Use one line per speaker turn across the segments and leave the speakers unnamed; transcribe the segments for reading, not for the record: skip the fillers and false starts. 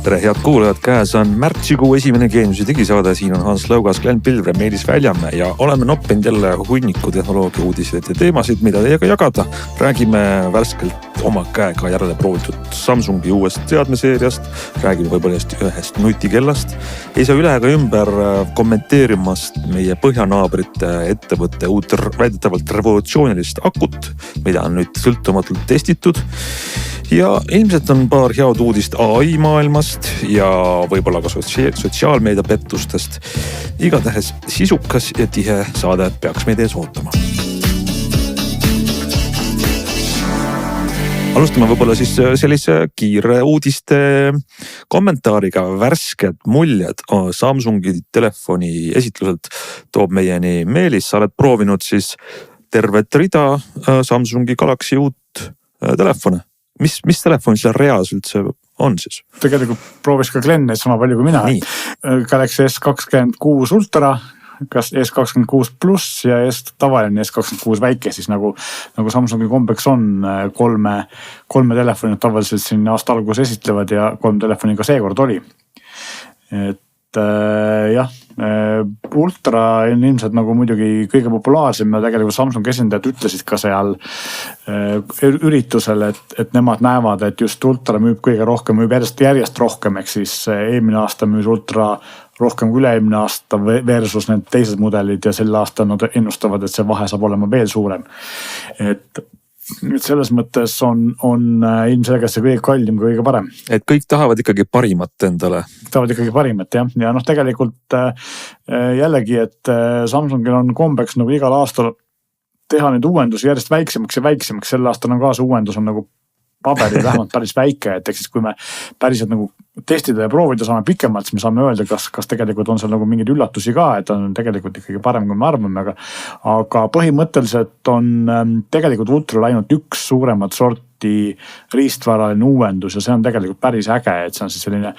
Tere, head kuulajad, käes on märtsikuu esimene Geeniuse digisaade. Siin on Hans Lõugas, Glen Pilvre, Meelis Väljamäe ja oleme noppinud jälle hunniku tehnoloogia uudiseid ja teemasid, mida teiega jagada. Räägime värskelt oma käega järele proovitud Samsungi uuest seadmeseeriast. Räägime võib-olla ühest nutikellast. Ei saa üle ega ümber kommenteerimast meie põhjanaabrite ettevõtte uut väidetavalt revolutsioonilist akut, mida on nüüd sõltumatult testitud. Ja ilmselt on paar head uudist AI maailmast ja võib-olla ka sotsiaalmeedia pettustest. Igatahes sisukas ja tihe saade peaks meid ees ootama. Alustame võib-olla siis sellise kiire uudiste kommentaariga. Värsked muljed Samsungi telefoni esitluselt toob meieni Meelis. Sa oled proovinud siis tervet rida Samsungi Galaxy uut telefone. Mis telefon seal reas üldse on siis?
Tegelikult proovis ka Glen neid sama palju kui mina. Galaxy S26 Ultra, kas S26 Plus ja tavaline S26 väike, siis nagu Samsungi kombeks on kolme telefoni tavaliselt siin aasta algus esitlevad ja 3 telefoni ka seekord oli. Ultra on ilmselt nagu muidugi kõige populaarsem ja tegelikult Samsung esindajad ütlesid ka seal üritusel, et nemad näevad, et just Ultra müüb kõige rohkem, müüb järjest rohkem, ehk siis eelmine aasta müüs Ultra rohkem kui üle-eelmine aasta versus need teised mudelid ja sel aastal nad ennustavad, et see vahe saab olema veel suurem. Et selles mõttes on ilmselgelt see kõige kallim, kõige parem.
Et kõik tahavad ikkagi parimat endale.
Tahavad ikkagi parimat, jah. Ja tegelikult jällegi, et Samsungil on kombeks nagu igal aastal teha neid uuendusi järjest väiksemaks ja väiksemaks. Sel aastal on ka see uuendus on nagu paberil vähemalt päris väike, et siis kui me päriselt nagu testida ja proovida saame pikemalt, siis me saame öelda, kas tegelikult on seal nagu mingeid üllatusi ka, et on tegelikult ikkagi parem, kui me arvame, aga põhimõtteliselt on tegelikult Ultral ainult üks suuremat sorti riistvaraline uuendus ja see on tegelikult päris äge, et see on siis selline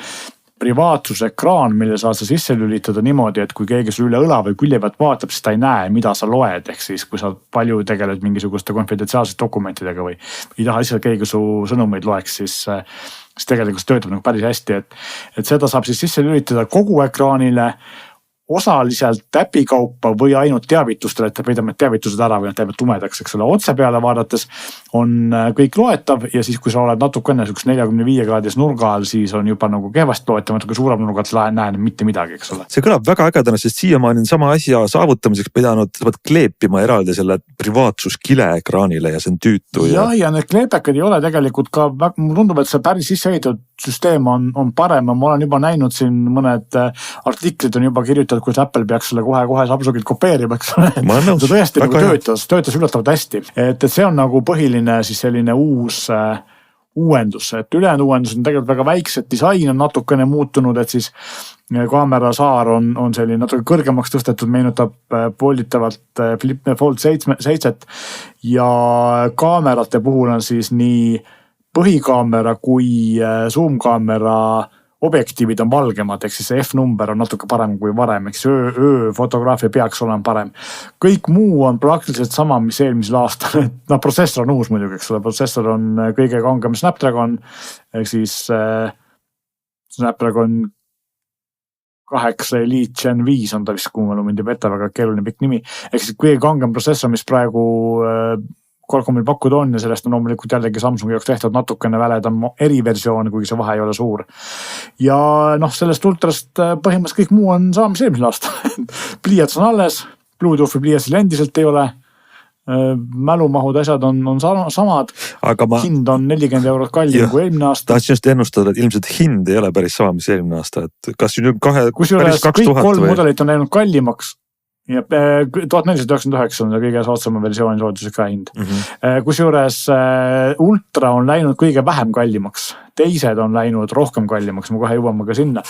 privaatsusekraan, mille saad sa sisse lülitada niimoodi, et kui keegi sul üle õla või külje pealt vaatab, siis ta ei näe, mida sa loed, ehk siis kui sa palju tegeled mingisuguste konfidentsiaalsete dokumentidega või ei taha lihtsalt keegi su sõnumeid loeks, siis tegelikult see töötab nagu päris hästi, et seda saab siis sisse lülitada kogu ekraanile, osaliselt äpi kaupa või ainult teavitustele, et ta peidab need teavitused ära või nad jäävad tumedaks, eks ole. Otse peale vaadates on kõik loetav ja siis kui sa oled natukene 45 kraadis nurga all, siis on juba nagu kehvasti loetav, kui suurem nurgalt näen mitte midagi, eks ole.
See kõlab väga ägedana, sest siiamaani on sama asja saavutamiseks pidanud kleepima eraldi selle privaatsuskile ekraanile ja see on tüütu.
Ja need kleepekad ei ole tegelikult ka, mulle tundub, et see päris sisseehitatud süsteem on parem. Ma olen juba näinud siin mõned artiklid on juba kirjutatud, kuidas Apple peaks selle kohe Samsungilt kopeerima, eks ole. See tõesti nagu töötas üllatavalt hästi. Et see on nagu põhiline siis selline uus uuendus, et ülejäänud uuendus on tegelikult väga väiksed, disain on natukene muutunud, et siis kaamera saar on selline natuke kõrgemaks tõstetud, meenutab poolitavalt Fold 7 ja kaamerate puhul on siis nii põhikaamera kui zoom-kaamera objektiivid on valgemad, ehk siis see F-number on natuke parem kui varem, ehk siis ööfotograafia peaks olema parem. Kõik muu on praktiliselt sama, mis eelmisel aastal. Protsessor on uus muidugi, eks ole. Protsessor on kõige kangem Snapdragon, ehk siis Snapdragon 8 Elite Gen 5 on ta vist, kui ma mõndi beta, väga keeruline pikk nimi. Ehk siis kõige kangem protsessor, mis praegu Qualcommil pakkuda on ja sellest on loomulikult jällegi Samsungi jaoks tehtud natukene väledam eriversioon, kuigi see vahe ei ole suur. Ja sellest Ultrast põhimõtteliselt kõik muu on saamis eelmisel aasta. Pliiats on alles, Bluetoothi pliiatsil endiselt ei ole, mälumahud asjad on samad, hind on 40 € kallim kui eelmine aasta.
Tahtsin just ennustada, et ilmselt hind ei ole päris sama, mis eelmine aasta, et kas nüüd
kusjuures kõik 3 mudelit on läinud kallimaks. Ja 1499 on kõige soodsama versiooni soodusega hind. Kusjuures Ultra on läinud kõige vähem kallimaks. Teised on läinud rohkem kallimaks, me kohe jõuame ka sinna.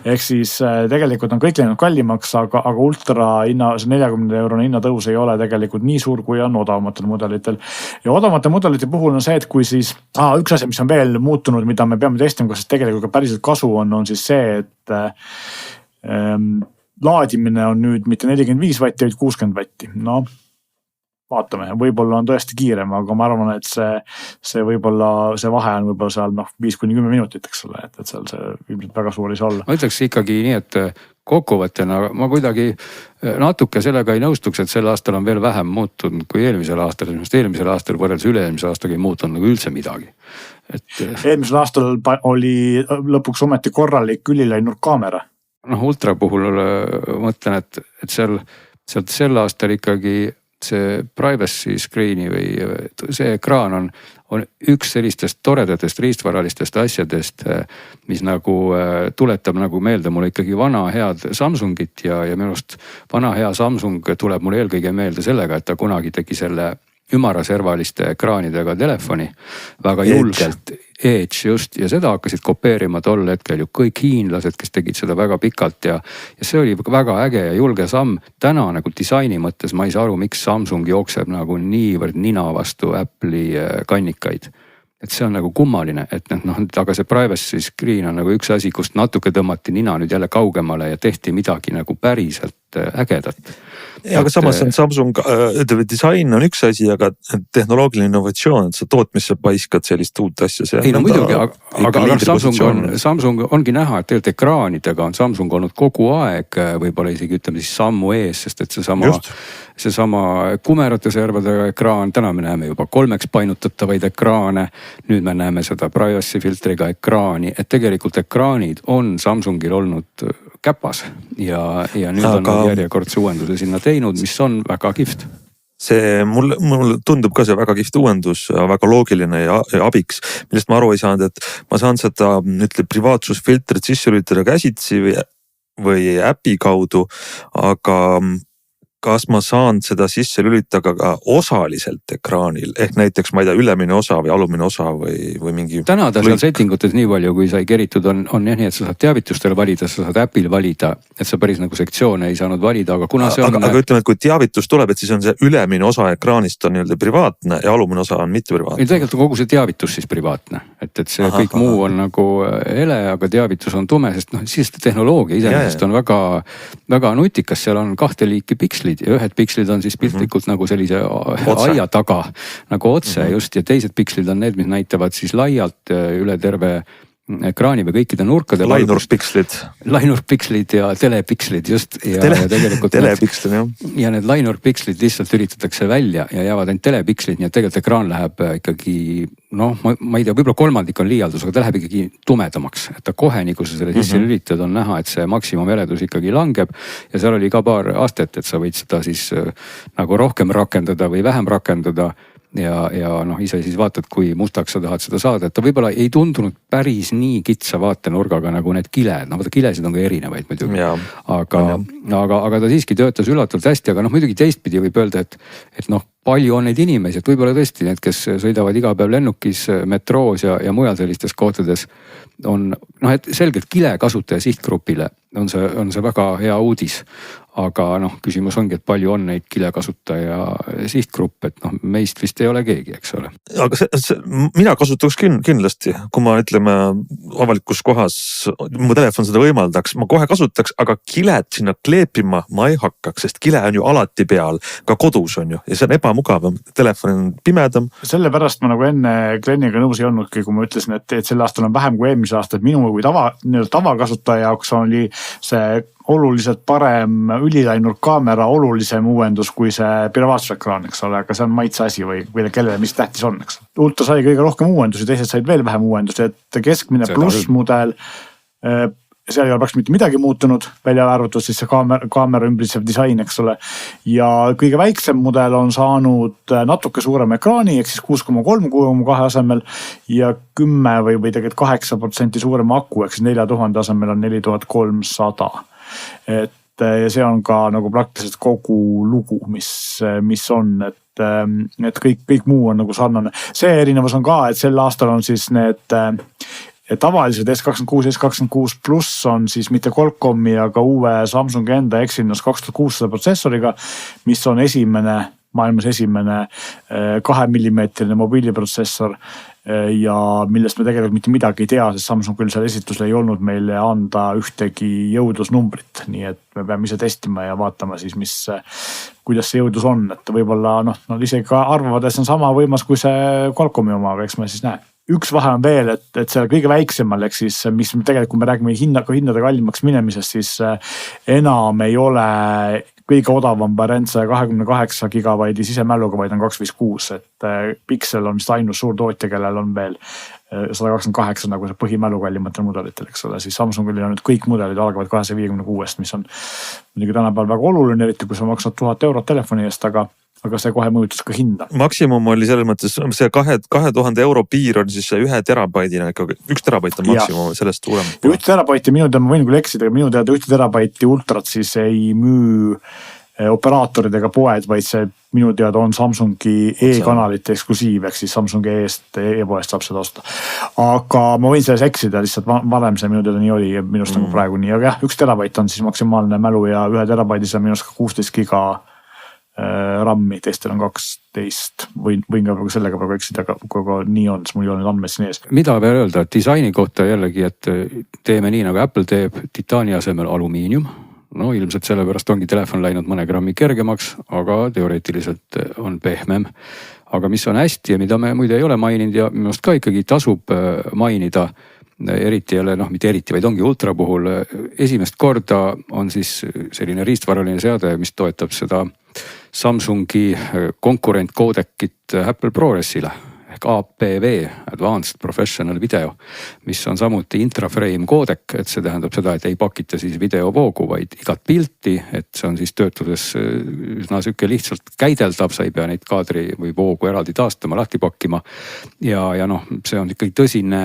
Ehk siis tegelikult on kõik läinud kallimaks, aga Ultra hinna, see 40 € hinnatõus ei ole tegelikult nii suur, kui on odavamatel mudelitel. Ja odavamate mudelite puhul on see, et kui siis üks asi, mis on veel muutunud, mida me peame testima, kas tegelikult ka päriselt kasu on siis see, et laadimine on nüüd mitte 45 vatti, vaid 60 vatti. vaatame, võib-olla on tõesti kiirem, aga ma arvan, et see võib-olla, see vahe on võib-olla seal 5-10 minutit, eks ole, et seal see ilmselt väga suur ei saa olla.
Ma ütleks ikkagi nii, et kokkuvõttena ma kuidagi natuke sellega ei nõustuks, et sel aastal on veel vähem muutunud kui eelmisel aastal. Eelmisel aastal võrreldes üle-eelmise aastaga ei muutunud nagu üldse midagi.
Eelmisel aastal oli lõpuks ometi korralik ülilainnurkkaamera.
Ultra puhul mõtlen, et seal sel aastal ikkagi see privacy screen'i või see ekraan on üks sellistest toredatest riistvaralistest asjadest, mis nagu tuletab nagu meelde mulle ikkagi vana head Samsungit ja minu arust vana hea Samsung tuleb mulle eelkõige meelde sellega, et ta kunagi tegi selle ümaraservaliste ekraanidega telefoni väga julgelt, Edge just, ja seda hakkasid kopeerima tol hetkel ju kõik hiinlased, kes tegid seda väga pikalt ja see oli väga äge ja julge samm. Täna nagu disaini mõttes ma ei saa aru, miks Samsung jookseb nagu niivõrd nina vastu Apple'i kannikaid. Et see on nagu kummaline, et aga see privacy screen on nagu üks asi, kust natuke tõmmati nina nüüd jälle kaugemale ja tehti midagi nagu päriselt ägedat.
Aga samas on Samsung, disain on üks asi, aga tehnoloogiline innovatsioon, et sa tootmisse paiskad sellist uut asja.
Ei no muidugi, aga Samsung ongi näha, et tegelikult ekraanidega on Samsung olnud kogu aeg, võib-olla isegi ütleme siis sammu ees, sest et seesama kumerate servadega ekraan, täna me näeme juba 3x painutatavaid ekraane, nüüd me näeme seda privacy filtriga ekraani, et tegelikult ekraanid on Samsungil olnud käpas ja nüüd on järjekordse uuenduse sinna teinud, mis on väga kihvt.
See mul tundub ka see väga kihvt uuendus, väga loogiline ja abiks, millest ma aru ei saanud, et ma saan seda privaatsusfiltrit sisse lülitada käsitsi või äpi kaudu, aga kas ma saan seda sisse lülitada ka osaliselt ekraanil, ehk näiteks ma ei tea, ülemine osa või alumine osa või mingi.
Täna ta seal settingutes nii palju, kui sai keritud on jah nii, et sa saad teavitustele valida, sa saad äpil valida, et sa päris nagu sektsioone ei saanud valida, aga kuna see on.
Aga ütleme, et kui teavitus tuleb, et siis on see ülemine osa ekraanist on nii-öelda privaatne ja alumine osa on mitte privaatne.
Tegelikult on kogu see teavitus siis privaatne, et see kõik muu on nagu hele, aga teavitus on tume, sest siis tehnoloogia iseenesest on väga, väga nutikas, seal on 2 liiki pikslid ja ühed pikslid on siis piltlikult nagu sellise aia taga nagu otse just ja teised pikslid on need, mis näitavad siis laialt üle terve ekraani või kõikide nurkade. Lainurkpikslid ja telepikslid just.
Telepikslid jah.
Ja need lainurkpikslid lihtsalt üritatakse välja ja jäävad ainult telepikslid, nii et tegelikult ekraan läheb ikkagi, ma ei tea, võib-olla kolmandik on liialdus, aga ta läheb ikkagi tumedamaks. Et ta kohe, nii kui sa selle sisse lülitad, on näha, et see maksimumveledus ikkagi langeb ja seal oli ka paar astet, et sa võid seda siis nagu rohkem rakendada või vähem rakendada. Ja ise siis vaatad, kui mustaks sa tahad seda saada, et ta võib-olla ei tundunud päris nii kitsa vaatenurgaga nagu need kiled, vaata kilesid on ka erinevaid muidugi, aga ta siiski töötas üllatavalt hästi, aga muidugi teistpidi võib öelda, et palju on neid inimesi, et võib-olla tõesti need, kes sõidavad iga päev lennukis, metroos ja mujal sellistes kohtades on, et selgelt kile kasutaja sihtgrupile on see väga hea uudis. Aga küsimus ongi, et palju on neid kile kasutaja sihtgrupp, et meist vist ei ole keegi, eks ole.
Aga mina kasutaks kindlasti, kui ma ütleme avalikus kohas, mu telefon seda võimaldaks, ma kohe kasutaks, aga kiled sinna kleepima ma ei hakkaks, sest kile on ju alati peal, ka kodus on ju, ja see on ebamugavam, telefon on pimedam.
Sellepärast ma nagu enne Gleniga nõus ei olnudki, kui ma ütlesin, et sel aastal on vähem kui eelmise aasta, et minu kui tavakasutaja jaoks oli see oluliselt parem ülilainurkkaamera olulisem uuendus kui see privaatsusekraan, eks ole, aga see on maitse asi või kellele mis tähtis on, eks. Ultra sai kõige rohkem uuendusi, teised said veel vähem uuendusi, et keskmine plussmudel, seal ei ole praktiliselt mitte midagi muutunud, välja arvatud siis see kaamera ümbritsev disain, eks ole. Ja kõige väiksem mudel on saanud natuke suurem ekraani, ehk siis 6,3 asemel ja 10 või tegelikult 8% suurem aku, ehk siis 4000 asemel on 4300. Ja see on ka nagu praktiliselt kogu lugu, mis on, et kõik muu on nagu sarnane. See erinevus on ka, et sel aastal on siis need tavalised S26, S26 Plus on siis mitte Qualcomm'i, aga uue Samsungi enda Exynos 2600 protsessoriga, mis on maailmas esimene 2 mm mobiiliprotsessor. ja millest me tegelikult mitte midagi ei tea, sest Samsungil seal esitlusel ei olnud meile anda ühtegi jõudlusnumbrit, nii et me peame ise testima ja vaatama siis, kuidas see jõudlus on, et võib-olla nad isegi arvavad, et see on sama võimas kui see Qualcomm'i oma, aga eks me siis näe. Üks vahe on veel, et selle kõige väiksemal, ehk siis mis tegelikult, kui me räägime hindade kallimaks minemisest, siis enam ei ole kõige odavam variant 128 gigabaidi sisemäluga, vaid on 256, et Pixel on vist ainus suur tootja, kellel on veel 128 nagu see põhimälu kallimatel mudelitel, eks ole, siis Samsungil on nüüd kõik mudelid algavad 256, mis on muidugi tänapäeval väga oluline, eriti kui sa maksad 1000 eurot telefoni eest, aga see kohe mõjutas ka hinda.
Maksimum oli selles mõttes, see 2000 euro piir on siis 1 terabaidina ikkagi, 1 terabait on maksimum, sellest suurem.
1 terabaiti minu teada, ma võin küll eksida, aga minu teada 1 terabaiti ultrat siis ei müü operaatorid ega poed, vaid see minu teada on Samsungi e-kanalite eksklusiiv, ehk siis Samsungi e-poest saab seda osta. Aga ma võin selles eksida, lihtsalt varem see minu teada nii oli ja minust on praegu nii, aga jah, 1 terabait on siis maksimaalne mälu ja 1 terabaidis on minust ka 16 giga rammi, teistel on 12, võin ka sellega praegu eksida, aga nii on, siis mul ei ole need andmed siin ees.
Mida veel öelda, et disaini kohta jällegi, et teeme nii nagu Apple teeb, titaani asemel alumiinium. No ilmselt sellepärast ongi telefon läinud mõne grammi kergemaks, aga teoreetiliselt on pehmem. Aga mis on hästi ja mida me muide ei ole maininud ja minust ka ikkagi tasub mainida, eriti jälle, mitte eriti, vaid ongi ultra puhul. Esimest korda on siis selline riistvaraline seade, mis toetab seda Samsungi konkurent koodekit Apple ProResile ehk APV, Advanced Professional Video, mis on samuti intraframe koodek, et see tähendab seda, et ei pakita siis videovoogu, vaid igat pilti, et see on siis töötudes üsna süke lihtsalt käideldav, sa ei pea neid kaadri või voogu eraldi taastama, lahti pakkima. Ja see on ikkagi tõsine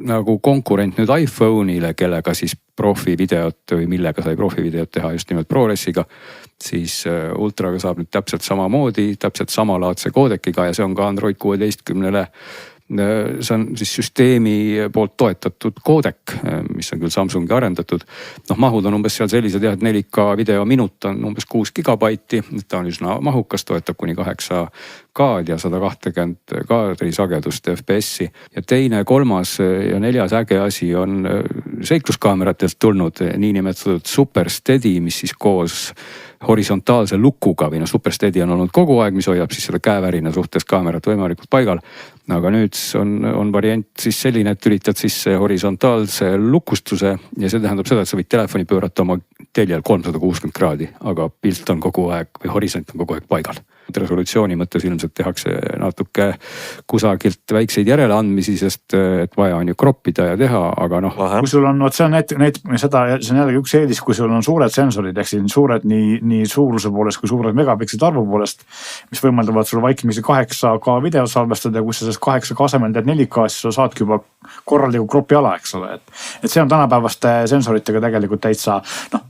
nagu konkurent nüüd iPhone'ile, kellega siis profivideot või millega sai profivideot teha just nimelt ProResiga, siis Ultraga saab nüüd täpselt samamoodi, täpselt samalaadse koodekiga ja see on ka Android 16-le. See on siis süsteemi poolt toetatud koodek, mis on küll Samsungi arendatud. Mahud on umbes seal sellised, et 4K video minut on umbes 6 gigabaiti, ta on üsna mahukas, toetab kuni 8K-d ja 120 kaadri sagedust FPS-i. Ja teine, kolmas ja neljas äge asi on seikluskaameratelt tulnud niinimetatud Super Steady, mis siis koos horisontaalse lukuga või Super Steady on olnud kogu aeg, mis hoiab siis selle käevärina suhtes kaamerat võimalikult paigal. Aga nüüd on variant siis selline, et lülitad sisse horisontaalse lukustuse ja see tähendab seda, et sa võid telefoni pöörata oma teljel 360 kraadi, aga pilt on kogu aeg või horisont on kogu aeg paigal. Resolutsiooni mõttes ilmselt tehakse natuke kusagilt väikseid järeleandmisi, sest et vaja on ju kroppida ja teha, aga
kui sul on, see on jällegi üks eelis, kui sul on suured sensorid, ehk siin suured nii suuruse poolest kui suured megapikslite arvu poolest, mis võimaldavad sul vaikimisi 8K video salvestada ja kui sa sellest 8K asemel teed 4K, siis sa saadki juba korraliku kropi ala, eks ole. Et see on tänapäevaste sensoritega tegelikult täitsa,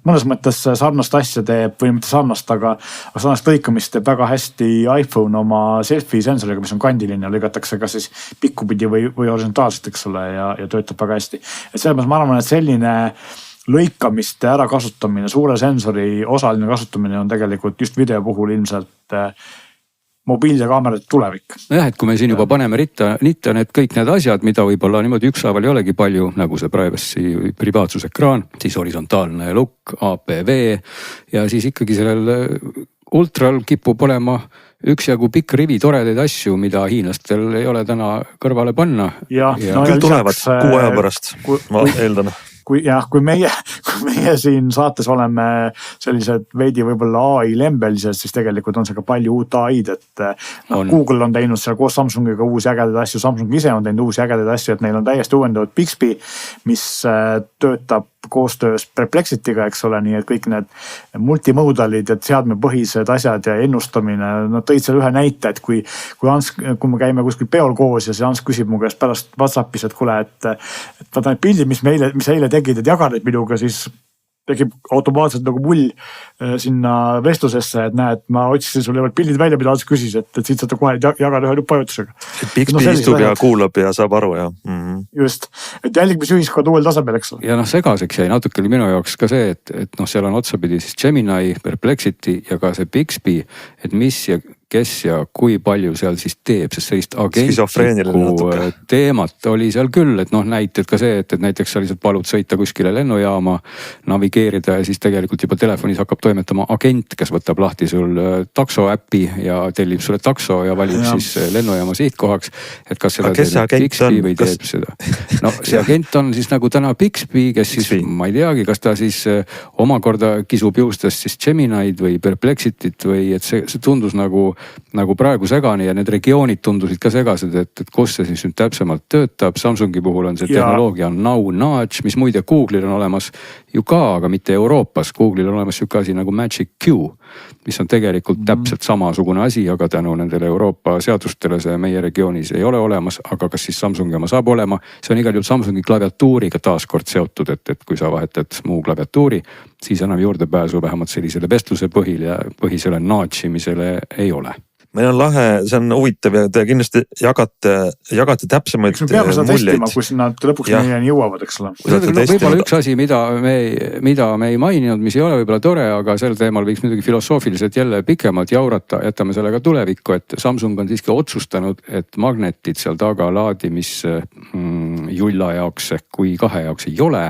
mõnes mõttes sarnast asja teeb või mitte sarnast, aga sarnast lõikamist teeb väga hästi iPhone oma selfie sensoriga, mis on kandiline, lõigatakse kas siis pikkupidi või horisontaalselt, eks ole, ja töötab väga hästi. Et selles mõttes ma arvan, et selline lõikamiste ära kasutamine, suure sensori osaline kasutamine on tegelikult just video puhul ilmselt mobiilse kaamerate tulevik.
Nojah, et kui me siin juba paneme ritta need kõik need asjad, mida võib-olla niimoodi ükshaaval ei olegi palju, nagu see privacy või privaatsusekraan, siis horisontaalne lukk, APV ja siis ikkagi sellel Ultral kipub olema üksjagu pikk rivi toredaid asju, mida hiinlastel ei ole täna kõrvale panna.
Küll tulevad 6 aja pärast, ma eeldan.
Kui meie siin saates oleme sellised veidi võib-olla AI lembelised, siis tegelikult on see ka palju uut AI-d, et Google on teinud seal koos Samsungiga uusi ägedaid asju, Samsung ise on teinud uusi ägedaid asju, et neil on täiesti uuendavad Bixby, mis töötab koostöös Perplexity'ga, eks ole, nii et kõik need multimodalid ja seadmepõhised asjad ja ennustamine, nad tõid seal ühe näite, et kui me käime kuskil peol koos ja see Hans küsib mu käest pärast WhatsAppis, et kuule, et vaata need pildid, mis eile tegid, et jaga neid minuga, siis tekib automaatselt nagu mull sinna vestlusesse, et näed, ma otsisin sulle pildid välja, mida Hans küsis, et siit saad kohe jagada ühe pajutusega.
Bixby istub ja kuulab ja saab aru ja.
Just, et jälgimisühiskond uuel tasemel, eks ole.
Ja segaseks jäi natuke minu jaoks ka see, et seal on otsapidi siis Gemini, Perplexity ja ka see Bixby, et mis ja kes ja kui palju seal siis teeb, sest sellist
Skisofreeniline
agentlikku
natuke.
teemat oli seal küll, et noh, näited ka see, et näiteks sa lihtsalt palud sõita kuskile lennujaama, navigeerida ja siis tegelikult juba telefonis hakkab toimetama agent, kes võtab lahti sul takso äppi ja tellib sulle takso ja valib siis lennujaama sihtkohaks. Et kas seda teeb Bixby või teeb seda. No see agent on siis nagu täna Bixby, kes siis ma ei teagi, kas ta siis omakorda kisub juustest siis Gemini'd või Perplexity't või et see tundus nagu praegu segane ja need regioonid tundusid ka segased, et kus see siis nüüd täpsemalt töötab. Samsungi puhul on see tehnoloogia Now Nudge, mis muide Google'il on olemas ju ka, aga mitte Euroopas. Google'il on olemas siuke asi nagu Magic Q, mis on tegelikult täpselt samasugune asi, aga tänu nendele Euroopa seadustele see meie regioonis ei ole olemas, aga kas siis Samsungi oma saab olema. See on igal juhul Samsungi klaviatuuriga taaskord seotud, et kui sa vahetad muu klaviatuuri, siis enam juurdepääsu vähemalt sellisele vestluse põhisele nudge'imisele ei ole.
Meil on lahe, see on huvitav ja te kindlasti jagate täpsemaid
muljeid. Me peame seda testima, kui nad lõpuks meieni jõuavad, eks ole.
Võib-olla üks asi, mida me ei maininud, mis ei ole võib-olla tore, aga sel teemal võiks muidugi filosoofiliselt jälle pikemalt jaurata, jätame sellega tulevikku, et Samsung on siiski otsustanud, et magnetid seal taga laadimis julla jaoks ehk kui kahe jaoks ei ole.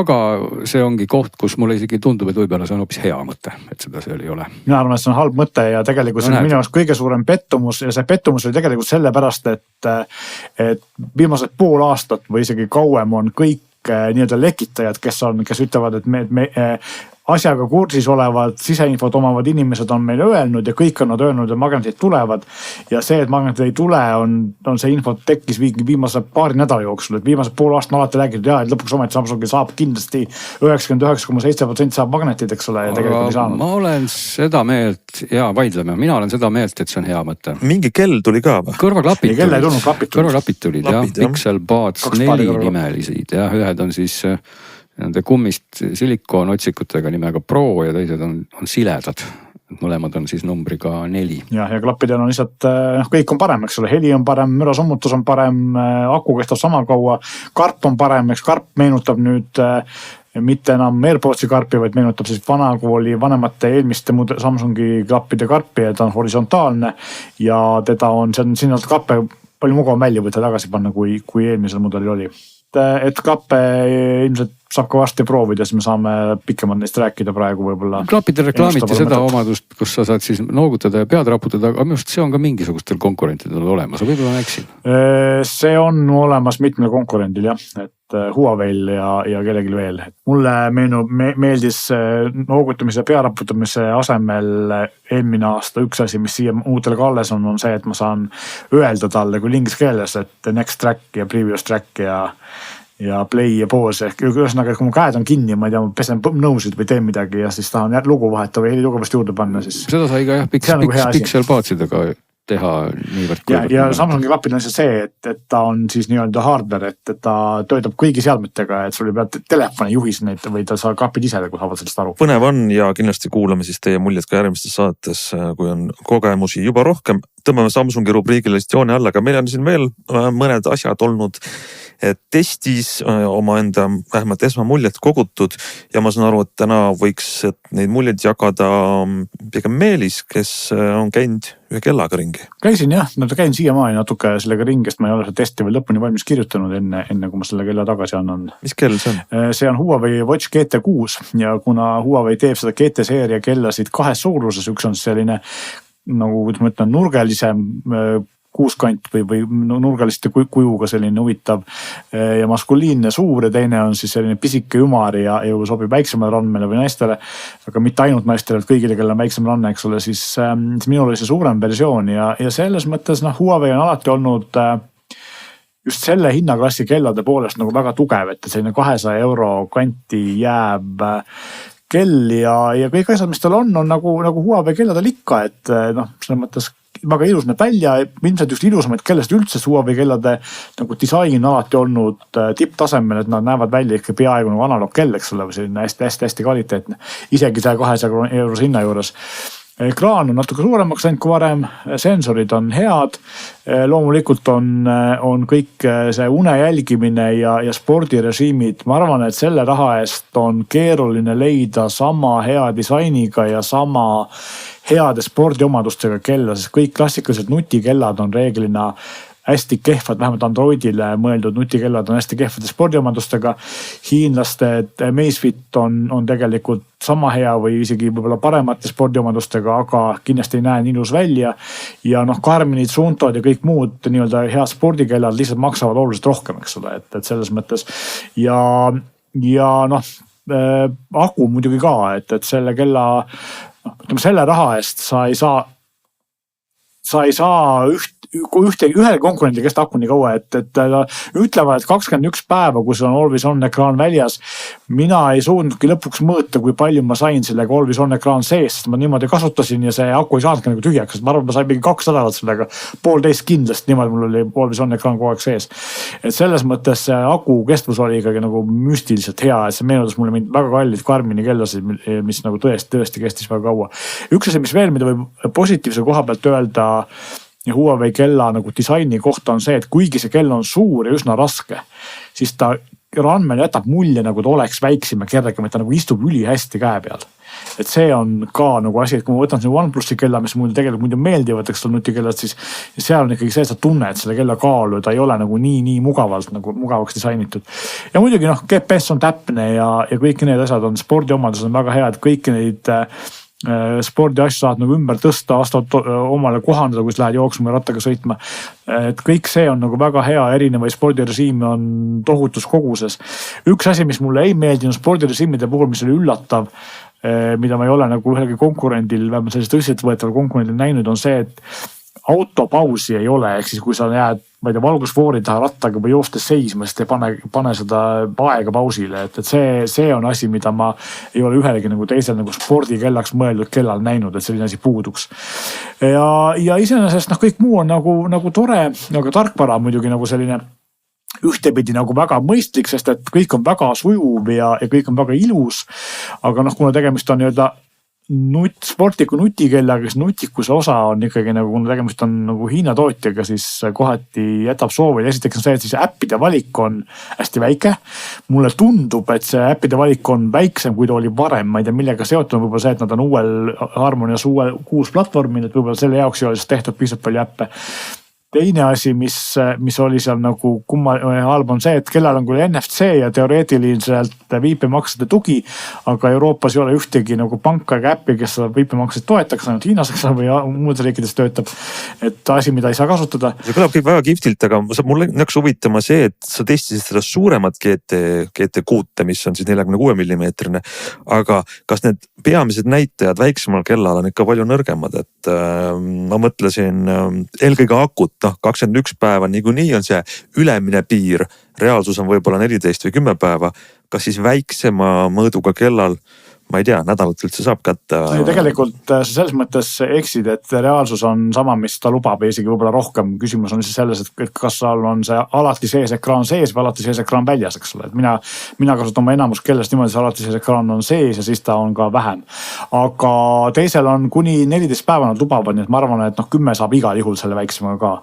Aga see ongi koht, kus mulle isegi tundub, et võib-olla see on hoopis hea mõte, et seda seal ei ole.
Mina arvan, et see on halb mõte ja tegelikult see on minu jaoks kõige suurem pettumus ja see pettumus oli tegelikult sellepärast, et viimased pool aastat või isegi kauem on kõik nii-öelda lekitajad, kes ütlevad, et me asjaga kursis olevad siseinfot omavad inimesed on meile öelnud ja kõik on nad öelnud, et magnetid tulevad. Ja see, et magnetid ei tule, on see info tekkis viimase paari nädala jooksul, et viimase pool aastat on alati räägitud, et lõpuks ometi Samsungi saab kindlasti 99,7% saab magnetid, eks ole, ja tegelikult ei saanud.
Ma olen seda meelt, ja vaidleme, mina olen seda meelt, et see on hea mõte.
Mingi kell tuli ka või?
Kõrvaklapid tulid, jah. Pixel Buds 4 nimelisid, jah, ühed on siis nende kummist silikoonotsikutega nimega Pro ja teised on siledad. Mõlemad on siis numbriga 4.
Ja klappidel on lihtsalt, kõik on parem, eks ole, heli on parem, mürasummutus on parem, aku kestab sama kaua, karp on parem, eks karp meenutab nüüd mitte enam AirPodsi karpi, vaid meenutab siis vanakooli vanemate eelmiste Samsungi klappide karpi, et ta on horisontaalne ja teda on, sinna klappe palju mugavam välja võtta tagasi panna, kui eelmisel mudelil oli. Et klappe ilmselt saab ka varsti proovida, siis me saame pikemalt neist rääkida praegu võib-olla.
Klappidel reklaamiti seda omadust, kus sa saad siis noogutada ja pead raputada, aga minu arust see on ka mingisugustel konkurentidel olemas, võib-olla ma eksin.
See on olemas mitmel konkurendil jah, et Huawei'l ja kellelgi veel. Mulle meeldis noogutamise ja pearaputamise asemel eelmine aasta üks asi, mis siia uutele ka alles on see, et ma saan öelda talle kui inglise keeles, et next track ja previous track ja play ja pause ehk ühesõnaga, kui mu käed on kinni, ma ei tea, ma pesen nõusid või teen midagi ja siis tahan lugu vahetada või heli tugevasti juurde panna, siis
seda sai ka jah, Pixel Budsidega teha niivõrd.
Ja Samsungi klapid on see, et ta on siis nii-öelda hardware, et ta töötab kõigi seadmetega, et sul ei pea telefoni juhis neid või ta saab klapid ise, kui saavad sellest aru.
Põnev on ja kindlasti kuulame siis teie muljed ka järgmistes saates, kui on kogemusi juba rohkem. Tõmbame Samsungi rubriigile joone alla, aga meil on siin veel mõned asjad olnud testis omaenda vähemalt esmamuljet kogutud ja ma saan aru, et täna võiks neid muljeid jagada pigem Meelis, kes on käinud ühe kellaga ringi.
Käisin jah, käin siiamaani natuke sellega ringest, ma ei ole seda testi veel lõpuni valmis kirjutanud enne kui ma selle kella tagasi annan.
Mis kell see on?
See on Huawei Watch GT6 ja kuna Huawei teeb seda GT-seeria kellasid kahes suuruses, üks on selline nagu ma ütlen nurgelisem kuuskant või nurgaliste kujuga selline huvitav ja maskuliinne suur ja teine on siis selline pisike ümar ja sobib väiksemale randmele või naistele, aga mitte ainult naistele, et kõigile, kellel on väiksem ranne, eks ole, siis minul oli see suurem versioon ja selles mõttes Huawei on alati olnud just selle hinnaklassi kellade poolest nagu väga tugev, et selline 200 euro kanti jääb kell ja kõik asjad, mis tal on nagu Huawei kelladel ikka, et selles mõttes väga ilus näeb välja, ilmselt just ilusamaid kellast üldse Huawei kellade nagu disain on alati olnud tipptasemel, et nad näevad välja ikka peaaegu nagu analoog kell, eks ole, või selline hästi kvaliteetne, isegi 200 eurose hinna juures. ekraan on natuke suuremaks läinud kui varem, sensorid on head, loomulikult on kõik see une jälgimine ja spordirežiimid, ma arvan, et selle raha eest on keeruline leida sama hea disainiga ja sama heade spordiomadustega kella, sest kõik klassikalised nutikellad on reeglina hästi kehvad, vähemalt Androidile mõeldud nutikellad on hästi kehvade spordiomadustega. Hiinlaste Amazfit on tegelikult sama hea või isegi võib-olla paremate spordiomadustega, aga kindlasti ei näe nii ilus välja. Ja Garminid, Suuntod ja kõik muud nii-öelda head spordikellad lihtsalt maksavad oluliselt rohkem, eks ole, et selles mõttes. Ja aku muidugi ka, et selle kella, ütleme selle raha eest sa ei saa ühele konkurendile kesta aku nii kaua, et ütlevad, et 21 päeva, kui sul on Always On ekraan väljas, mina ei suudnudki lõpuks mõõta, kui palju ma sain sellega Always On ekraan sees, sest ma niimoodi kasutasin ja see aku ei saanudki nagu tühjaks, ma arvan, ma sain mingi 2 nädalat sellega, 1,5 kindlasti, niimoodi mul oli Always On ekraan kogu aeg sees. Et selles mõttes aku kestvus oli ikkagi nagu müstiliselt hea, et see meenutas mulle mind väga kallid Garmini kellasid, mis nagu tõesti kestis väga kaua. Üks asi, mis veel, mida võib positiivse koha pealt öelda ja Huawei kella nagu disaini kohta on see, et kuigi see kell on suur ja üsna raske, siis ta randmel jätab mulje nagu ta oleks väiksem ja kergem, et ta nagu istub üli hästi käe peal. Et see on ka nagu asi, et kui ma võtan selle OnePlusi kella, mis mulle tegelikult muidu meeldivad, eks ole nutikellad, siis seal on ikkagi see, et sa tunned selle kella kaalu, ta ei ole nagu nii mugavaks disainitud. Ja muidugi GPS on täpne ja kõik need asjad on, spordiomadused on väga head, kõik neid spordiasju saad nagu ümber tõsta, omale kohandada, kui sa lähed jooksma ja rattaga sõitma. Et kõik see on nagu väga hea, erinevaid spordirežiime on tohutus koguses. Üks asi, mis mulle ei meeldinud spordirežiimide puhul, mis oli üllatav, mida ma ei ole nagu ühelgi konkurendil, vähemalt sellist tõsiseltvõetaval konkurendil näinud, on see, et autopausi ei ole, ehk siis kui sa jääd, ma ei tea, valgusfoori taha rattaga või joostes seisma, siis ei pane seda aega pausile, et see on asi, mida ma ei ole ühelegi nagu teisel nagu spordikellaks mõeldud kellal näinud, et selline asi puuduks. Ja iseenesest kõik muu on nagu tore, aga tarkvara muidugi nagu selline ühtepidi nagu väga mõistlik, sest et kõik on väga sujuv ja kõik on väga ilus, aga kuna tegemist on nii-öelda sportliku nutikellaga, kes nutikuse osa on ikkagi nagu, kuna tegemist on nagu Hiina tootjaga, siis kohati jätab soovi. Esiteks on see, et siis äppide valik on hästi väike. Mulle tundub, et see äppide valik on väiksem, kui ta oli varem. Ma ei tea, millega seotud on võib-olla see, et nad on uuel Harmonias uus platvormil, et võib-olla selle jaoks ei ole tehtud piisavalt palju äppe. Teine asi, mis oli seal nagu halb on see, et kellel on küll NFC ja teoreetiliselt viipemaksude tugi, aga Euroopas ei ole ühtegi nagu panka ja äppi, kes viipemaksusid toetaks, ainult Hiinas või muudes riikides töötab. Et asi, mida ei saa kasutada.
See kõlab kõik väga kihvtilt, aga mulle näks huvitama see, et sa testisid seda suuremat GT6, mis on siis 46 mm, aga kas need peamised näitajad väiksemal kellal on ikka palju nõrgemad, et ma mõtlesin eelkõige akut, 21 päeva niikuinii on see ülemine piir, reaalsus on võib-olla 14 või 10 päeva, kas siis väiksema mõõduga kellal, ma ei tea, nädalat üldse saab kätte?
Tegelikult sa selles mõttes eksid, et reaalsus on sama, mis ta lubab ja isegi võib-olla rohkem. Küsimus on siis selles, et kas seal on see alati sees ekraan sees või alati sees ekraan väljas, eks ole. Mina kasutan oma enamus kellest niimoodi, see alati sees ekraan on sees ja siis ta on ka vähem. Aga teisel on kuni 14 päeva nad lubavad, nii et ma arvan, et 10 saab igal juhul selle väiksemaga ka.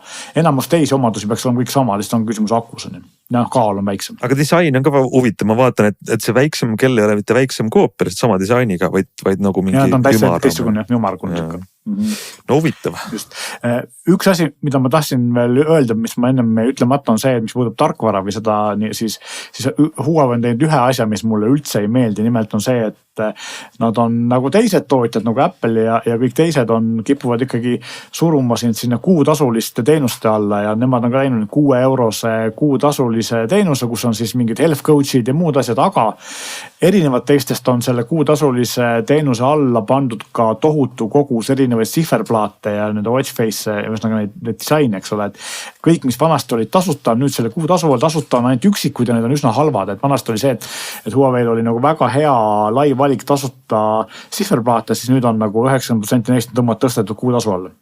Enamus teisi omadusi peaks olema kõik sama, lihtsalt on küsimus akus. Kaal on väiksem. Aga
disain on ka huvitav, ma vaatan, et see väiksem kell ei ole mitte väiksem koopia, sama disainiga, vaid nagu mingi
ümar. Ja ta on täiesti teistsugune ümar.
No huvitav.
Just. Üks asi, mida ma tahtsin veel öelda, mis ma ennem ütlemata on see, mis puudub tarkvara või seda, siis Huawei on teinud ühe asja, mis mulle üldse ei meeldi. Nimelt on see, et nad on nagu teised tootjad, nagu Apple ja kõik teised kipuvad ikkagi suruma sinna kuutasuliste teenuste alla ja nemad on ka teinud 6 eurose kuutasulise teenuse, kus on siis mingid health coach'id ja muud asjad, aga erinevad teistest on selle kuutasulise teenuse alla pandud ka tohutu kogus erinevaid sihverplaate ja nende watchface, ühesõnaga neid disaine, eks ole, et kõik, mis vanasti olid tasuta, nüüd selle kuutasu tasuta on ainult üksikud ja need on üsna halvad, et vanasti oli see, et Huawei oli nagu väga hea lai valik tasuta sihverplaate, siis nüüd on nagu 90% neist tõmmat tõstetud kuutasu alla.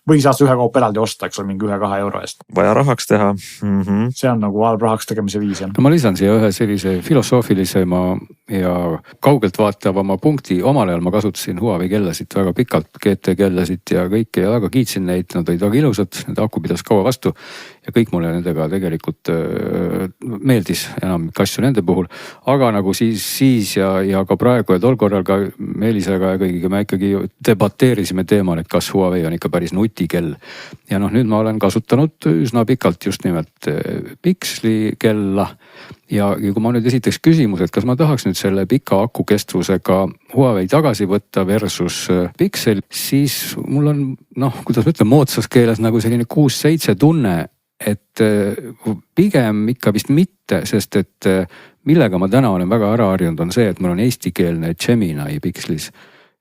või saad ühe kaupa eraldi osta, eks ole, mingi 1-2 euro eest.
Vaja rahaks teha.
See on nagu halb rahaks tegemise viis.
No ma lisan siia ühe sellise filosoofilisema ja kaugelt vaatavama punkti. Omal ajal ma kasutasin Huawei kellasid väga pikalt, GT kellasid ja kõike ja väga kiitsin neid, nad olid väga ilusad, nende aku pidas kaua vastu ja kõik mulle nendega tegelikult meeldis enamik asju nende puhul. Aga nagu siis ja ka praegu ja tol korral ka Meelisega ja kõigiga me ikkagi debateerisime teemal, et kas Huawei on ikka päris nutikell. Ja nüüd ma olen kasutanud üsna pikalt just nimelt Pixli kella ja kui ma nüüd esitaks küsimus, et kas ma tahaks nüüd selle pika akukestvusega Huawei tagasi võtta versus Pixel, siis mul on kuidas ma ütlen, moodsas keeles nagu selline 6-7 tunne, et pigem ikka vist mitte, sest et millega ma täna olen väga ära harjunud on see, et mul on eestikeelne Gemini Pixlis.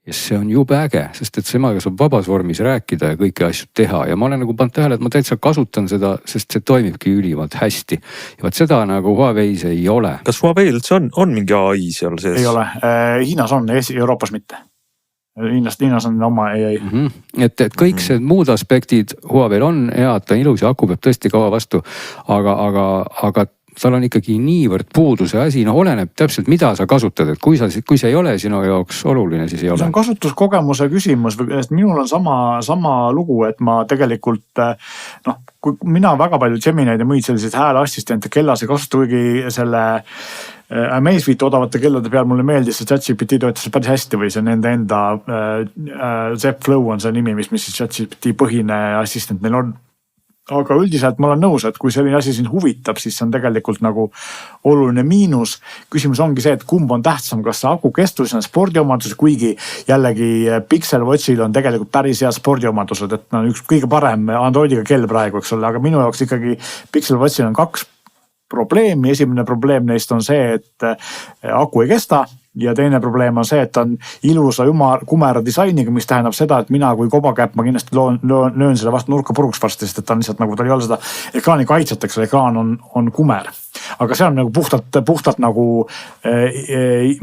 Ja see on jube äge, sest et semaga saab vabas vormis rääkida ja kõiki asju teha ja ma olen nagu pannud tähele, et ma täitsa kasutan seda, sest see toimibki ülimalt hästi. Ja võt seda nagu Huawei's ei ole.
Kas Huawei üldse on mingi AI seal sees?
Ei ole, Hiinas on, Euroopas mitte. Hiinas on oma AI.
Et kõik see muud aspektid Huawei'l on head, ta on ilus ja aku peab tõesti kaua vastu, aga tal on ikkagi niivõrd puudu see asi, oleneb täpselt mida sa kasutad, et kui see ei ole sinu jaoks oluline, siis ei ole.
See on kasutuskogemuse küsimus, sest minul on sama lugu, et ma tegelikult kui mina väga palju Gemini'd ja muid selliseid hääleassistente kellas ei kasuta, kuigi selle Amazfit odavate kellade peal mulle meeldis see ChatGPT töötas päris hästi või see nende enda Zepflow on see nimi, mis siis ChatGPT põhine assistent neil on. Aga üldiselt ma olen nõus, et kui selline asi sind huvitab, siis see on tegelikult nagu oluline miinus. Küsimus ongi see, et kumb on tähtsam, kas see aku kestus on spordiomadused, kuigi jällegi Pixel Watchil on tegelikult päris head spordiomadused, et üks kõige parem Androidiga kell praegu, eks ole, aga minu jaoks ikkagi Pixel Watchil on 2 probleemi. Esimene probleem neist on see, et aku ei kesta. Ja teine probleem on see, et on ilusa kumera disainiga, mis tähendab seda, et mina kui kobakäpp ma kindlasti löön selle vastu nurka puruks varsti, sest et ta on lihtsalt nagu, ta ei ole seda ekraani kaitset, eks ekraan on kumer. Aga see on nagu puhtalt nagu